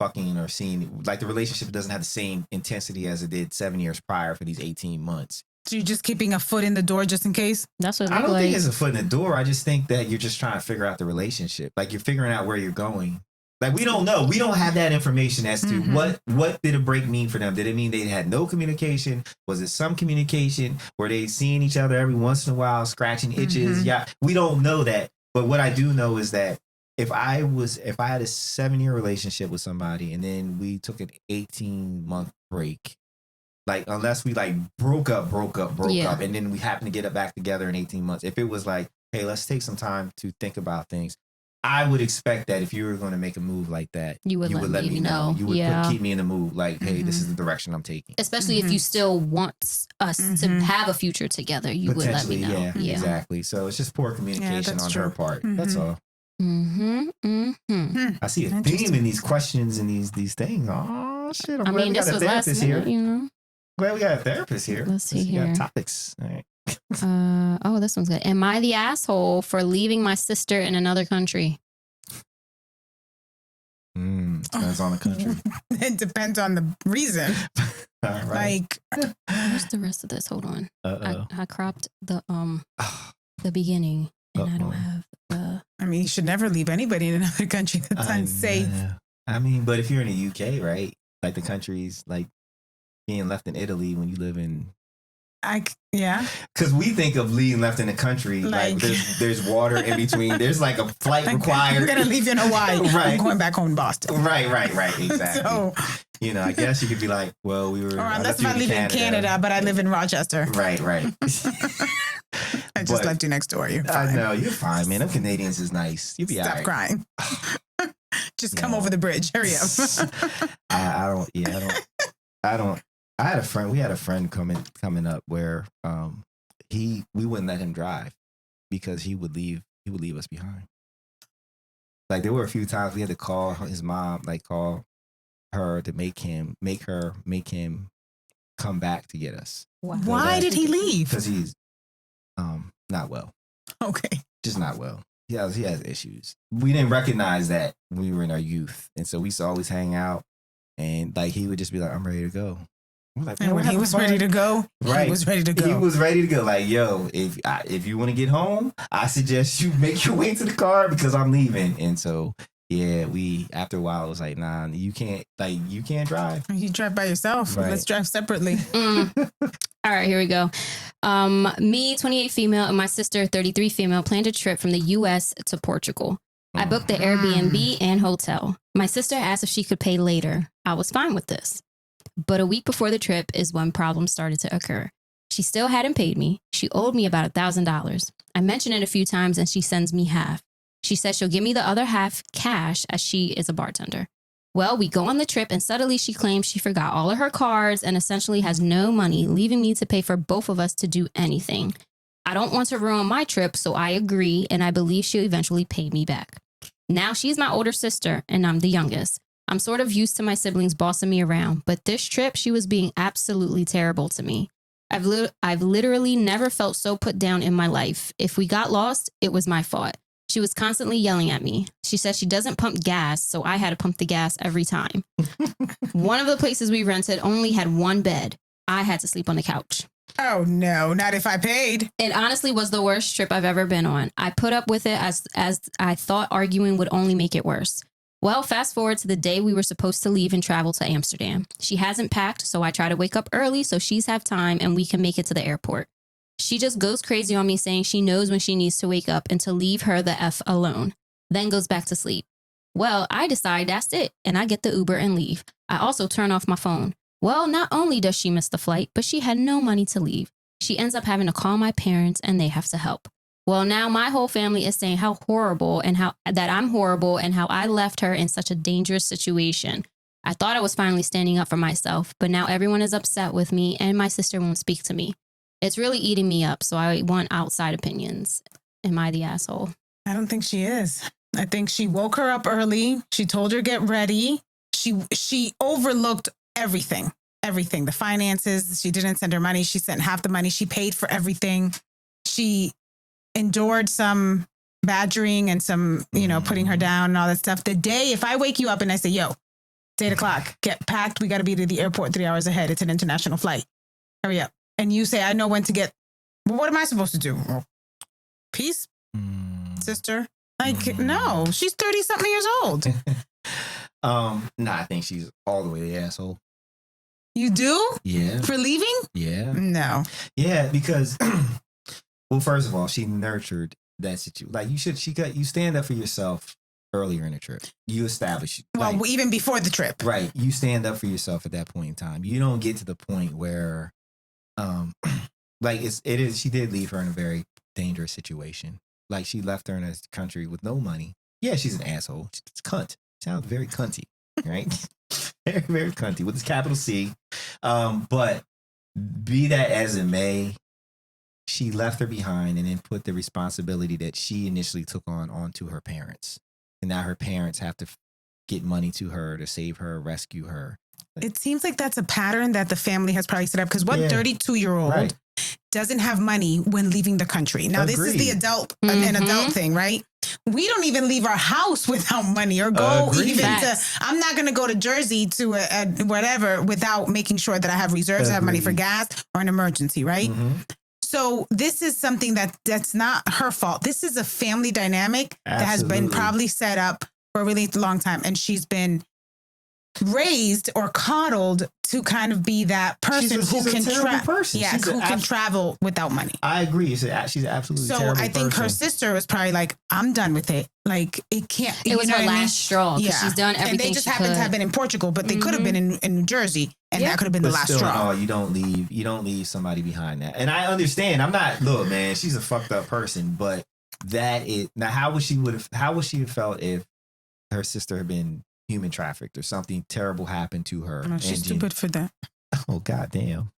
[SPEAKER 1] fucking or seeing, like the relationship doesn't have the same intensity as it did 7 years prior for these 18 months.
[SPEAKER 2] So you're just keeping a foot in the door just in case?
[SPEAKER 3] That's what
[SPEAKER 1] I don't think it's a foot in the door. I just think that you're just trying to figure out the relationship. Like you're figuring out where you're going. Like we don't know. We don't have that information as to what did a break mean for them. Did it mean they had no communication? Was it some communication? Were they seeing each other every once in a while, scratching itches? Yeah, we don't know that. But what I do know is that if I had a 7-year relationship with somebody and then we took an 18-month break, like unless we like broke up, and then we happen to get back together in 18 months. If it was like, hey, let's take some time to think about things. I would expect that if you were going to make a move like that, you would let me know. You would keep me in the mood. Like, hey, this is the direction I'm taking.
[SPEAKER 3] Especially if you still want us to have a future together, you would let me know.
[SPEAKER 1] Yeah, exactly. So it's just poor communication on her part. That's all. I see a theme in these questions and these things. Oh shit! I'm glad we got a therapist here. Glad we got a therapist here.
[SPEAKER 3] Let's see here.
[SPEAKER 1] We got topics. All right.
[SPEAKER 3] This one's good. Am I the asshole for leaving my sister in another country?
[SPEAKER 1] Depends on the country.
[SPEAKER 2] It depends on the reason.
[SPEAKER 1] Right.
[SPEAKER 2] Like,
[SPEAKER 3] where's the rest of this? Hold on. I cropped the beginning, and I don't have the.
[SPEAKER 2] I mean, you should never leave anybody in another country that's unsafe.
[SPEAKER 1] I mean, but if you're in the UK, right? Like the country's like being left in Italy when you live in
[SPEAKER 2] Yeah.
[SPEAKER 1] Because we think of leaving left in the country, like there's water in between. There's like a flight required.
[SPEAKER 2] I'm going to leave you in Hawaii.
[SPEAKER 1] Right.
[SPEAKER 2] I'm going back home in Boston.
[SPEAKER 1] Right. Exactly.
[SPEAKER 2] So,
[SPEAKER 1] I guess you could be like, well, we were.
[SPEAKER 2] Or unless if I live in Canada, but I live in Rochester.
[SPEAKER 1] Right.
[SPEAKER 2] I just left you next door. You're fine.
[SPEAKER 1] I know, you're fine, man. Them Canadians is nice. You'll be all right.
[SPEAKER 2] Stop crying. Just come over the bridge. Hurry up.
[SPEAKER 1] I don't. I had a friend. We had a friend coming up where we wouldn't let him drive because he would leave us behind. Like there were a few times we had to call his mom, like call her to make him come back to get us.
[SPEAKER 2] Wow. Why did he leave?
[SPEAKER 1] Because he's not well.
[SPEAKER 2] Okay.
[SPEAKER 1] Just not well. He has issues. We didn't recognize that when we were in our youth, and so we used to always hang out, and like he would just be like, "I'm ready to go." Like,
[SPEAKER 2] and when he was ready to go,
[SPEAKER 1] right.
[SPEAKER 2] He was ready to go.
[SPEAKER 1] He was ready to go. Like, yo, if you want to get home, I suggest you make your way to the car because I'm leaving. And so, yeah, after a while, it was like, nah, you can't drive.
[SPEAKER 2] You drive by yourself. Right. Let's drive separately.
[SPEAKER 3] All right, here we go. Me, 28 female, and my sister, 33 female, planned a trip from the U.S. to Portugal. I booked the Airbnb and hotel. My sister asked if she could pay later. I was fine with this. But a week before the trip is when problems started to occur. She still hadn't paid me. She owed me about $1,000. I mentioned it a few times and she sends me half. She says she'll give me the other half cash as she is a bartender. Well, we go on the trip and suddenly she claims she forgot all of her cards and essentially has no money, leaving me to pay for both of us to do anything. I don't want to ruin my trip, so I agree, and I believe she'll eventually pay me back. Now she's my older sister and I'm the youngest. I'm sort of used to my siblings bossing me around, but this trip, she was being absolutely terrible to me. I've literally never felt so put down in my life. If we got lost, it was my fault. She was constantly yelling at me. She says she doesn't pump gas, so I had to pump the gas every time. One of the places we rented only had one bed. I had to sleep on the couch.
[SPEAKER 2] Oh, no, not if I paid.
[SPEAKER 3] It honestly was the worst trip I've ever been on. I put up with it as I thought arguing would only make it worse. Well, fast forward to the day we were supposed to leave and travel to Amsterdam. She hasn't packed, so I try to wake up early so she's have time and we can make it to the airport. She just goes crazy on me saying she knows when she needs to wake up and to leave her the F alone, then goes back to sleep. Well, I decide that's it, and I get the Uber and leave. I also turn off my phone. Well, not only does she miss the flight, but she had no money to leave. She ends up having to call my parents and they have to help. Well, now my whole family is saying how horrible and that I'm horrible and how I left her in such a dangerous situation. I thought I was finally standing up for myself, but now everyone is upset with me and my sister won't speak to me. It's really eating me up, so I want outside opinions. Am I the asshole?
[SPEAKER 2] I don't think she is. I think she woke her up early. She told her get ready. She overlooked everything. The finances. She didn't send her money. She sent half the money. She paid for everything. She endured some badgering and some, putting her down and all that stuff. The day, if I wake you up and I say, yo, it's 8:00, get packed. We got to be to the airport 3 hours ahead. It's an international flight. Hurry up. And you say, I know when to get, well, what am I supposed to do? Peace, sister? Like, no, she's 30 something years old.
[SPEAKER 1] I think she's all the way the asshole.
[SPEAKER 2] You do?
[SPEAKER 1] Yeah.
[SPEAKER 2] For leaving?
[SPEAKER 1] Yeah.
[SPEAKER 2] No.
[SPEAKER 1] Yeah, because well, first of all, she nurtured that situation. Like you stand up for yourself earlier in the trip. You establish.
[SPEAKER 2] Well, even before the trip.
[SPEAKER 1] Right. You stand up for yourself at that point in time. You don't get to the point where, she did leave her in a very dangerous situation. Like she left her in a country with no money. Yeah, she's an asshole. It's cunt. Sounds very cunty, right? Very, very cunty with this capital C. But be that as it may, she left her behind and then put the responsibility that she initially took onto her parents. And now her parents have to get money to her to save her, rescue her.
[SPEAKER 2] It seems like that's a pattern that the family has probably set up. Because what 32-year-old doesn't have money when leaving the country? Now, This is the adult, an adult thing, right? We don't even leave our house without money or go even to, I'm not going to go to Jersey to whatever without making sure that I have reserves, I have money for gas or an emergency, right? Mm-hmm. So this is something that's not her fault. This is a family dynamic that has been probably set up for a really long time. And she's been raised or coddled to kind of be that person who can travel without money.
[SPEAKER 1] I agree. She's absolutely
[SPEAKER 2] so
[SPEAKER 1] terrible
[SPEAKER 2] I think
[SPEAKER 1] person.
[SPEAKER 2] her sister was probably like, I'm done with it. Like it can't.
[SPEAKER 3] It was her last straw. Yeah, she's done everything.
[SPEAKER 2] And they just happened to have been in Portugal, but they could have been in New Jersey, and that could have been the last straw.
[SPEAKER 1] Oh, you don't leave somebody behind that. And I understand. I'm not. Look, man, she's a fucked up person, but that is now. How would she have felt if her sister had been human trafficked or something terrible happened to her?
[SPEAKER 2] No, she's too good for that.
[SPEAKER 1] Oh, goddamn.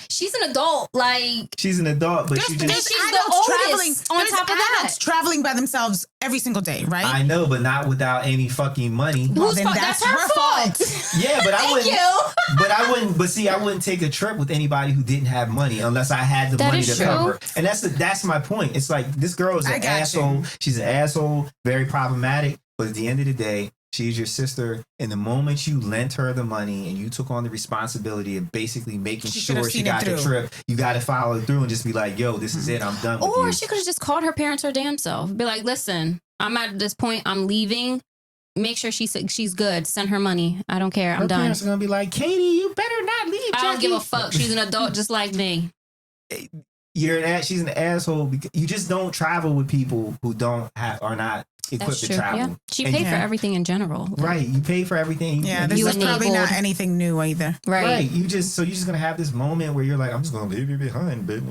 [SPEAKER 3] She's an adult. Like,
[SPEAKER 1] she's an adult, but she's
[SPEAKER 3] the oldest. On top of that,
[SPEAKER 2] traveling by themselves every single day, right?
[SPEAKER 1] I know, but not without any fucking money.
[SPEAKER 2] Well, then that's her fault.
[SPEAKER 1] Yeah, but I wouldn't. But see, I wouldn't take a trip with anybody who didn't have money unless I had the money to cover. And that's my point. It's like this girl is an asshole. She's an asshole, very problematic. But at the end of the day, she's your sister, and the moment you lent her the money and you took on the responsibility of basically making sure she got the trip, you got to follow through and just be like, yo, this is it. I'm done with you.
[SPEAKER 3] Or she could have just called her parents her damn self. Be like, listen, I'm at this point. I'm leaving. Make sure she's good. Send her money. I don't care. I'm done. Her
[SPEAKER 1] parents are going to be like, Katie, you better not leave, Jackie.
[SPEAKER 3] I don't give a fuck. She's an adult just like me.
[SPEAKER 1] She's an asshole. Because you just don't travel with people who are not equipped to travel.
[SPEAKER 3] Yeah. She paid for everything in general.
[SPEAKER 1] Right. You pay for everything.
[SPEAKER 2] Yeah, this is probably not anything new either.
[SPEAKER 1] Right. You're just gonna have this moment where you're like, I'm just gonna leave you behind, but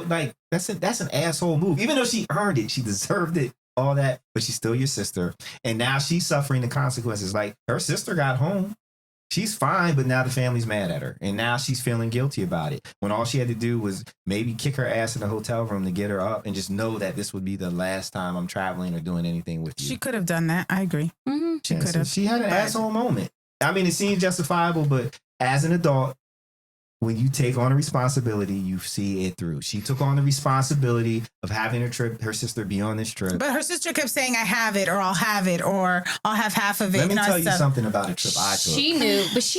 [SPEAKER 1] like that's an asshole move. Even though she earned it, she deserved it, all that, but she's still your sister. And now she's suffering the consequences. Like her sister got home. She's fine, but now the family's mad at her. And now she's feeling guilty about it. When all she had to do was maybe kick her ass in the hotel room to get her up and just know that this would be the last time I'm traveling or doing anything with you.
[SPEAKER 2] She could have done that. I agree.
[SPEAKER 3] Mm-hmm.
[SPEAKER 2] She could have.
[SPEAKER 1] She had an asshole moment. I mean, it seems justifiable, but as an adult, when you take on a responsibility, you see it through. She took on the responsibility of having her sister be on this trip.
[SPEAKER 2] But her sister kept saying, I have it, or I'll have it, or I'll have half of it.
[SPEAKER 1] Let me tell you something about a trip I took.
[SPEAKER 3] She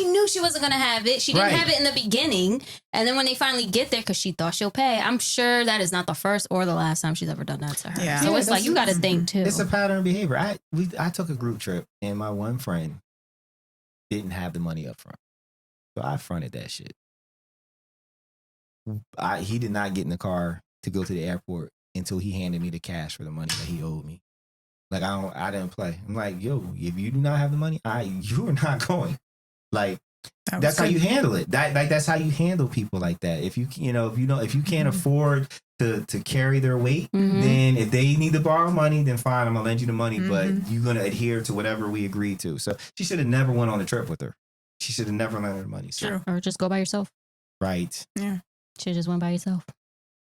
[SPEAKER 3] knew she wasn't going to have it. She didn't have it in the beginning. And then when they finally get there, because she thought she'll pay, I'm sure that is not the first or the last time she's ever done that to her.
[SPEAKER 2] Yeah.
[SPEAKER 3] So it's like, you got to think too.
[SPEAKER 1] It's a pattern of behavior. I took a group trip and my one friend didn't have the money up front. So I fronted that shit. He did not get in the car to go to the airport until he handed me the cash for the money that he owed me. Like I didn't play. I'm like, yo, if you do not have the money, you are not going. Like that's how you handle it. That's how you handle people like that. If you can't afford to carry their weight, then if they need to borrow money, then fine, I'm gonna lend you the money, but you're gonna adhere to whatever we agreed to. So she should have never went on a trip with her. She should have never lent her the money. So.
[SPEAKER 3] Or just go by yourself.
[SPEAKER 1] Right.
[SPEAKER 2] Yeah.
[SPEAKER 3] Should just went by yourself.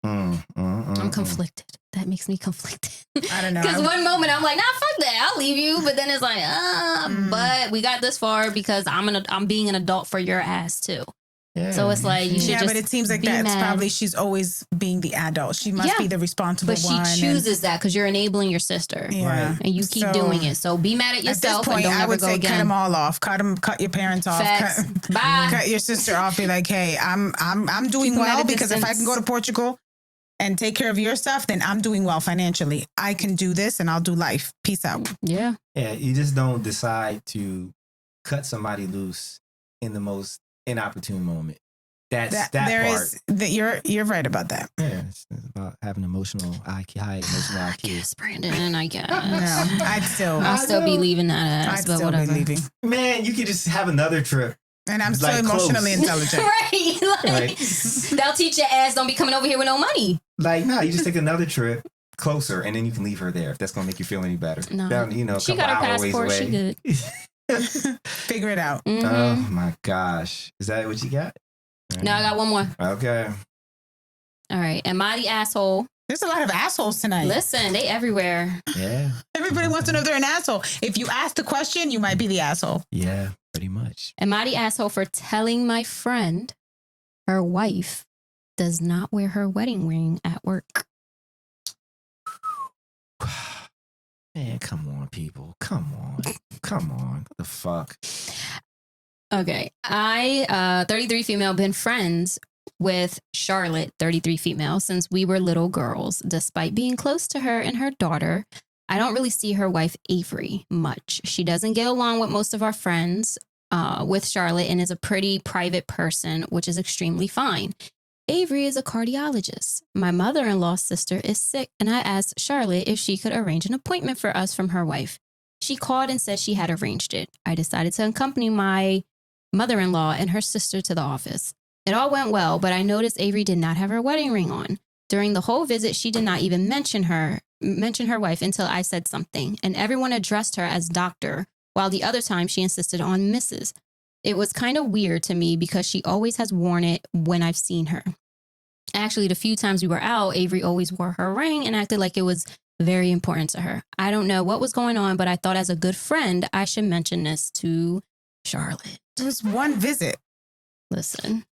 [SPEAKER 3] I'm conflicted. That makes me conflicted.
[SPEAKER 2] I don't know.
[SPEAKER 3] Because one moment I'm like, nah, fuck that. I'll leave you. But then it's like, but we got this far because I'm being an adult for your ass too. Yeah. So it's like you should just.
[SPEAKER 2] Yeah, but it seems like that's probably she's always being the adult. She must be the responsible one.
[SPEAKER 3] But she chooses that because you're enabling your sister.
[SPEAKER 2] Yeah.
[SPEAKER 3] Right. And you keep doing it. So be mad at yourself.
[SPEAKER 2] At this point,
[SPEAKER 3] and don't
[SPEAKER 2] I would say
[SPEAKER 3] again.
[SPEAKER 2] cut them all off. Cut your parents off.
[SPEAKER 3] Bye.
[SPEAKER 2] Cut your sister off. Be like, hey, I'm doing well because if I can go to Portugal and take care of your stuff, then I'm doing well financially. I can do this and I'll do life. Peace out.
[SPEAKER 3] Yeah.
[SPEAKER 1] Yeah. You just don't decide to cut somebody loose in the most inopportune moment. That's that part.
[SPEAKER 2] You're right about that.
[SPEAKER 1] Yeah, it's about having high emotional IQ.
[SPEAKER 3] I guess, Brandon. I guess.
[SPEAKER 2] No, I'll
[SPEAKER 3] still be leaving that ass, but whatever.
[SPEAKER 2] Be leaving.
[SPEAKER 1] Man, you could just have another trip.
[SPEAKER 2] And I'm still emotionally intelligent.
[SPEAKER 3] Right. They'll teach your ass don't be coming over here with no money.
[SPEAKER 1] Like, no, you just take another trip closer and then you can leave her there if that's going to make you feel any better.
[SPEAKER 3] No.
[SPEAKER 1] Down,
[SPEAKER 3] she got her passport. She good.
[SPEAKER 2] Figure it out.
[SPEAKER 3] Mm-hmm.
[SPEAKER 1] Oh, my gosh. Is that what you got?
[SPEAKER 3] No, I got one more.
[SPEAKER 1] Okay.
[SPEAKER 3] All right. Am I the asshole?
[SPEAKER 2] There's a lot of assholes tonight.
[SPEAKER 3] Listen, they everywhere.
[SPEAKER 1] Yeah.
[SPEAKER 2] Everybody wants to know if they're an asshole. If you ask the question, you might be the asshole.
[SPEAKER 1] Yeah, pretty much.
[SPEAKER 3] Am I the asshole for telling my friend her wife does not wear her wedding ring at work?
[SPEAKER 1] Man, come on, people. Come on. What the fuck?
[SPEAKER 3] Okay. I, 33 female, been friends with Charlotte, 33 female, since we were little girls. Despite being close to her and her daughter, I don't really see her wife Avery much. She doesn't get along with most of our friends. with Charlotte and is a pretty private person, which is extremely fine. Avery is a cardiologist. My mother-in-law's sister is sick, and I asked Charlotte if she could arrange an appointment for us from her wife. She called and said she had arranged it. I decided to accompany my mother-in-law and her sister to the office. It all went well, but I noticed Avery did not have her wedding ring on. During the whole visit, she did not even mention her wife until I said something, and everyone addressed her as doctor, while the other time she insisted on Mrs. It was kind of weird to me because she always has worn it when I've seen her. Actually, the few times we were out, Avery always wore her ring and acted like it was very important to her. I don't know what was going on, but I thought as a good friend, I should mention this to Charlotte.
[SPEAKER 2] It was one visit.
[SPEAKER 3] Listen,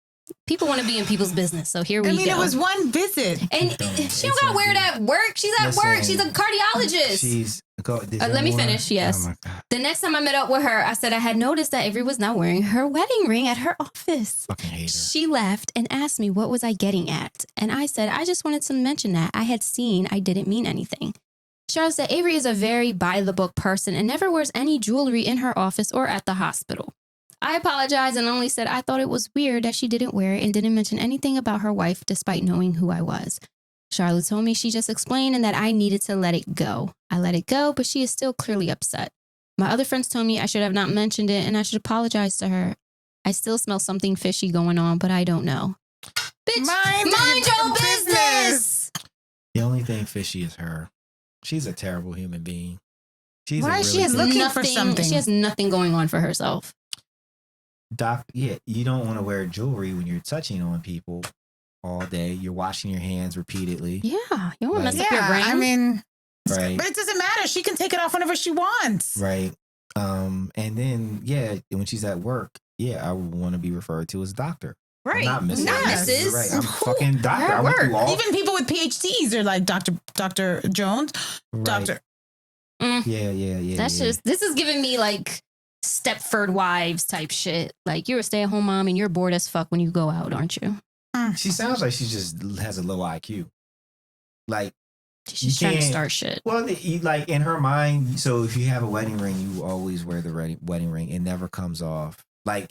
[SPEAKER 3] people want to be in people's business, so here we go.
[SPEAKER 2] It was one visit.
[SPEAKER 3] And she don't got to wear it at work. She's at work. She's a cardiologist. Let me finish, yes.
[SPEAKER 1] Oh
[SPEAKER 3] the next time I met up with her, I said I had noticed that Avery was not wearing her wedding ring at her office.
[SPEAKER 1] Fucking hate her.
[SPEAKER 3] She left and asked me what was I getting at. And I said, I just wanted to mention that I had seen I didn't mean anything. Charlotte said Avery is a very by-the-book person and never wears any jewelry in her office or at the hospital. I apologized and only said I thought it was weird that she didn't wear it and didn't mention anything about her wife despite knowing who I was. Charlotte told me she just explained and that I needed to let it go. I let it go, but she is still clearly upset. My other friends told me I should have not mentioned it and I should apologize to her. I still smell something fishy going on, but I don't know. Bitch, mind your business!
[SPEAKER 1] The only thing fishy is her. She's a terrible human being.
[SPEAKER 2] Why is she looking for something?
[SPEAKER 3] She has nothing going on for herself.
[SPEAKER 1] You don't want to wear jewelry when you're touching on people all day. You're washing your hands repeatedly.
[SPEAKER 3] Yeah, you don't want to mess up your brain.
[SPEAKER 2] I mean,
[SPEAKER 1] right.
[SPEAKER 2] But it doesn't matter. She can take it off whenever she wants.
[SPEAKER 1] Right. And then, when she's at work, I would want to be referred to as doctor.
[SPEAKER 2] Right.
[SPEAKER 1] I'm not Mrs.
[SPEAKER 2] Not Mrs.
[SPEAKER 1] Right. I'm fucking doctor. I
[SPEAKER 2] went
[SPEAKER 1] through all.
[SPEAKER 2] Even people with PhDs are like Dr. Jones.
[SPEAKER 1] Right.
[SPEAKER 2] Doctor.
[SPEAKER 1] Yeah.
[SPEAKER 3] This is giving me like Stepford Wives type shit. Like you're a stay-at-home mom and you're bored as fuck when you go out, aren't you?
[SPEAKER 1] She sounds like she just has a low IQ. Like
[SPEAKER 3] she's trying to start shit.
[SPEAKER 1] Well, like in her mind, so if you have a wedding ring, you always wear the wedding ring. It never comes off. Like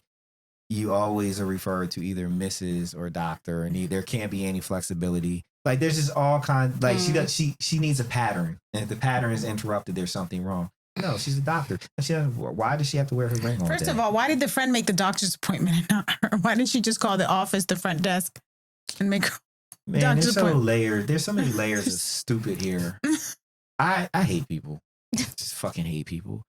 [SPEAKER 1] you always are referred to either Mrs. or Doctor, and there can't be any flexibility. Like there's just all kinds. Like she needs a pattern, and if the pattern is interrupted, there's something wrong. No, she's a doctor. Why does she have to wear her ring all day?
[SPEAKER 2] First of all, why did the friend make the doctor's appointment and not her? Why didn't she just call the office, the front desk, and make doctor's appointment?
[SPEAKER 1] Layered. There's so many layers of stupid here. I hate people. Just fucking hate people.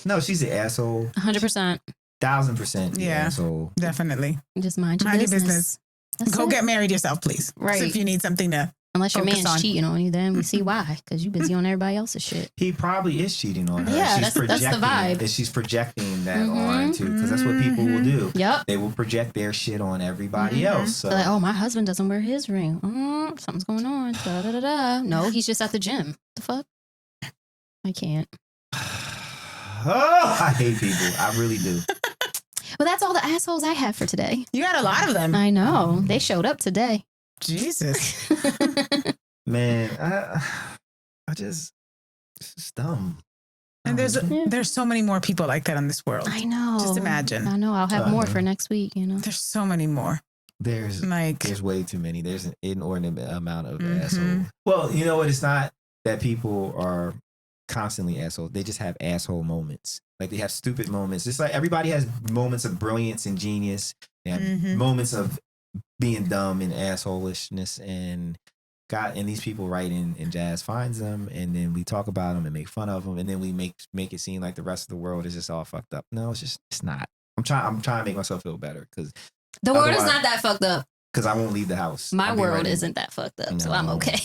[SPEAKER 1] No, she's an asshole.
[SPEAKER 3] 100%.
[SPEAKER 1] 1000% the asshole.
[SPEAKER 2] Definitely.
[SPEAKER 3] Just mind your business.
[SPEAKER 2] Go get married yourself, please.
[SPEAKER 3] Right.
[SPEAKER 2] So if you need something to
[SPEAKER 3] unless your man's cheating on you, then we see why. Because you're busy on everybody else's shit.
[SPEAKER 1] He probably is cheating on her.
[SPEAKER 3] Yeah, that's the vibe.
[SPEAKER 1] And she's projecting that on too, because that's what people will do.
[SPEAKER 3] Yep.
[SPEAKER 1] They will project their shit on everybody else. So.
[SPEAKER 3] Like, oh, my husband doesn't wear his ring. Something's going on. Da, da, da, da. No, he's just at the gym. The fuck? I can't.
[SPEAKER 1] Oh, I hate people. I really do.
[SPEAKER 3] Well, that's all the assholes I have for today.
[SPEAKER 2] You had a lot of them.
[SPEAKER 3] I know. They showed up today.
[SPEAKER 2] Jesus.
[SPEAKER 1] Man, I just, it's dumb.
[SPEAKER 2] And there's so many more people like that in this world.
[SPEAKER 3] I know.
[SPEAKER 2] Just imagine.
[SPEAKER 3] I know. I'll have more for next week, you know.
[SPEAKER 2] There's so many more.
[SPEAKER 1] There's way too many. There's an inordinate amount of assholes. Well, you know what? It's not that people are constantly assholes. They just have asshole moments. Like they have stupid moments. It's like everybody has moments of brilliance and genius. They have moments of being dumb and assholishness, and these people write in and Jazz finds them, and then we talk about them and make fun of them, and then we make it seem like the rest of the world is just all fucked up. No, it's not. I'm trying to make myself feel better because
[SPEAKER 3] the world is not that fucked up.
[SPEAKER 1] Because I won't leave the house.
[SPEAKER 3] My world isn't that fucked up, so I'm okay.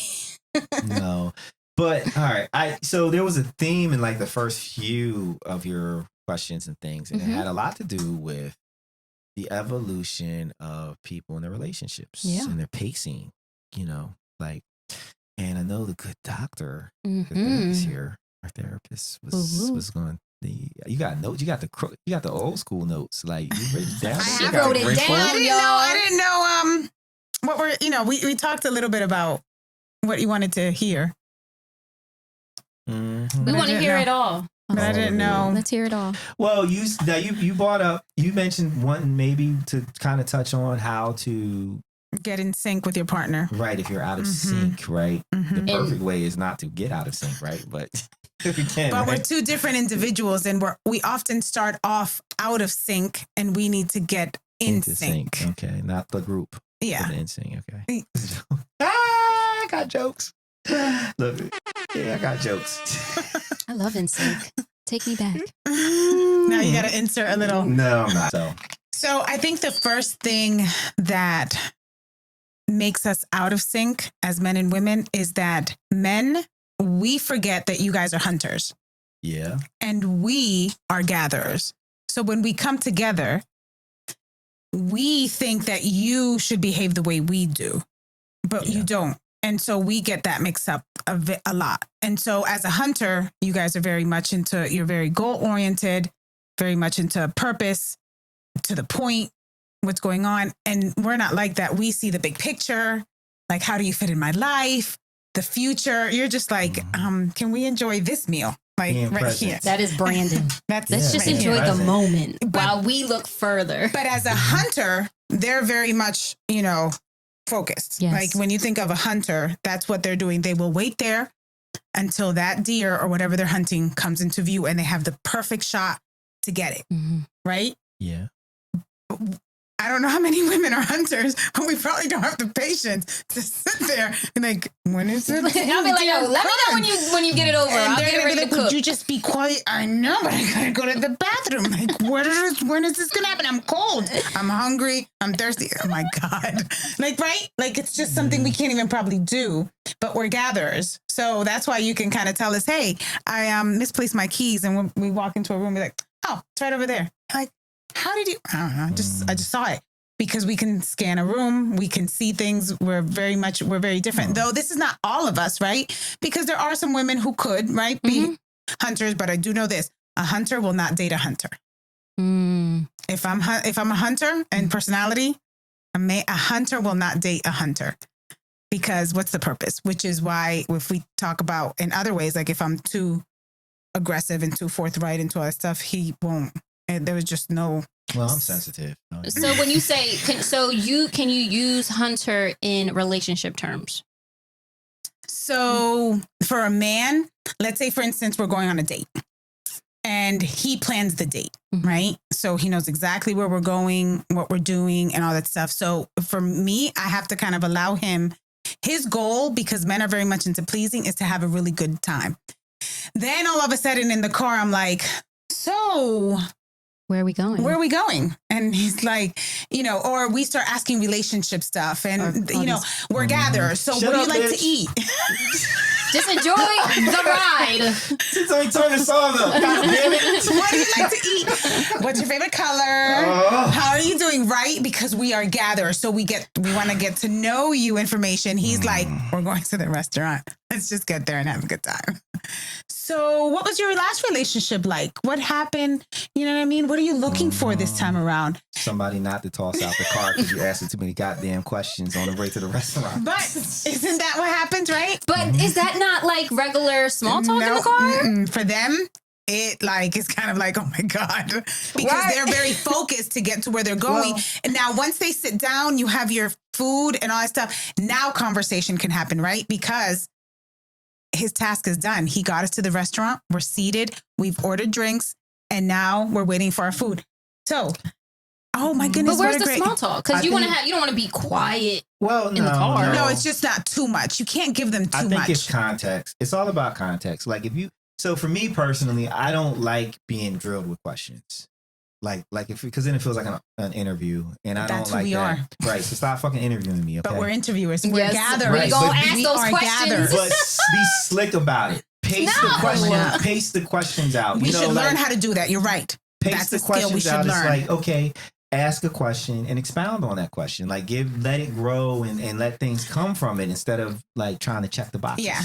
[SPEAKER 1] No, but all right. So there was a theme in like the first few of your questions and things, and it had a lot to do with the evolution of people in their relationships and their pacing, like, and I know the good doctor, the therapist here, our therapist was going. You got notes. You got the old school notes. Like you wrote it down.
[SPEAKER 3] I wrote it down, y'all.
[SPEAKER 2] I didn't know. What were we talked a little bit about what you wanted to hear.
[SPEAKER 3] We want to hear it all.
[SPEAKER 2] But I didn't know.
[SPEAKER 3] Let's hear it all.
[SPEAKER 1] Well, you brought up, you mentioned one maybe to kind of touch on how to
[SPEAKER 2] get in sync with your partner.
[SPEAKER 1] Right, if you're out of sync, right? The perfect way is not to get out of sync, right? But if you can,
[SPEAKER 2] but
[SPEAKER 1] right?
[SPEAKER 2] we're two different individuals, and we often start off out of sync, and we need to get into sync.
[SPEAKER 1] Okay, not the group.
[SPEAKER 2] Yeah,
[SPEAKER 1] in sync. Okay. I got jokes. Look, yeah, I got jokes.
[SPEAKER 3] I love NSYNC. Take me back.
[SPEAKER 2] Now you got to insert a little.
[SPEAKER 1] No, I'm not.
[SPEAKER 2] So I think the first thing that makes us out of sync as men and women is that men, we forget that you guys are hunters.
[SPEAKER 1] Yeah.
[SPEAKER 2] And we are gatherers. So when we come together, we think that you should behave the way we do, but you don't. And so we get that mixed up a lot. And so as a hunter, you guys are very much you're very goal oriented, very much into purpose, to the point, what's going on. And we're not like that. We see the big picture. Like, how do you fit in my life? The future. You're just like, can we enjoy this meal? Like right here.
[SPEAKER 3] That is Brandon. Let's just enjoy the moment while we look further.
[SPEAKER 2] But as a hunter, they're very much, focused.
[SPEAKER 3] Yes.
[SPEAKER 2] Like when you think of a hunter, that's what they're doing. They will wait there until that deer or whatever they're hunting comes into view, and they have the perfect shot to get it. Right?
[SPEAKER 1] Yeah.
[SPEAKER 2] I don't know how many women are hunters, but we probably don't have the patience to sit there and like, when is it?
[SPEAKER 3] I'll be like, yo, let me know when you get it over.
[SPEAKER 2] And
[SPEAKER 3] I'll get ready to cook.
[SPEAKER 2] Would you just be quiet? I know, but I gotta go to the bathroom. Like, when is this gonna happen? I'm cold. I'm hungry. I'm thirsty. Oh my God. Like, right? Like, it's just something we can't even probably do, but we're gatherers. So that's why you can kind of tell us, hey, I misplaced my keys. And when we walk into a room, we're like, oh, it's right over there. Like, how did you? I don't know. I just saw it because we can scan a room. We can see things. We're very different. Though this is not all of us, right? Because there are some women who could, right, be hunters. But I do know this: a hunter will not date a hunter. If I'm a hunter and personality, a hunter will not date a hunter. Because what's the purpose? Which is why if we talk about in other ways, like if I'm too aggressive and too forthright and all that stuff, he won't. And there was just no.
[SPEAKER 1] Well, I'm sensitive.
[SPEAKER 3] So when you say, can you use hunter in relationship terms?
[SPEAKER 2] So for a man, let's say, for instance, we're going on a date and he plans the date, right? So he knows exactly where we're going, what we're doing and all that stuff. So for me, I have to kind of allow him his goal, because men are very much into pleasing, is to have a really good time. Then all of a sudden in the car, I'm like, so
[SPEAKER 3] where are we going?
[SPEAKER 2] Where are we going? And he's like, or we start asking relationship stuff and, we're gatherers. So what do you like to eat?
[SPEAKER 3] Just enjoy the ride.
[SPEAKER 1] Since I turned this on though. God damn it.
[SPEAKER 2] What do you like to eat? What's your favorite color? How are you doing? Right? Because we are gatherers. So we want to get to know you information. He's like, we're going to the restaurant. Let's just get there and have a good time. So what was your last relationship like? What happened? You know what I mean? What are you looking for this time around?
[SPEAKER 1] Somebody not to toss out the car because you asked too many goddamn questions on the way to the restaurant.
[SPEAKER 2] But isn't that what happens, right?
[SPEAKER 3] But is that not like regular small talk in the car?
[SPEAKER 2] For them, it is kind of like, oh my God, because they're very focused to get to where they're going. Well, and now once they sit down, you have your food and all that stuff. Now conversation can happen, right? Because his task is done. He got us to the restaurant. We're seated. We've ordered drinks. And now we're waiting for our food. So, oh my goodness.
[SPEAKER 3] But where's the small talk? Because you don't want to be quiet in the car.
[SPEAKER 2] No, it's just not too much. You can't give them too much.
[SPEAKER 1] I think it's context. It's all about context. So for me personally, I don't like being drilled with questions. Because then it feels like an interview, and I don't like that. Right, so stop fucking interviewing me, okay?
[SPEAKER 2] But we're interviewers. We're gatherers.
[SPEAKER 3] We're going to ask those questions.
[SPEAKER 1] But be slick about it. Pace the questions out.
[SPEAKER 2] We should learn how to do that. You're right.
[SPEAKER 1] Pace the questions out. It's like, okay, ask a question and expound on that question. Let it grow and let things come from it instead of trying to check the boxes.
[SPEAKER 2] Yeah.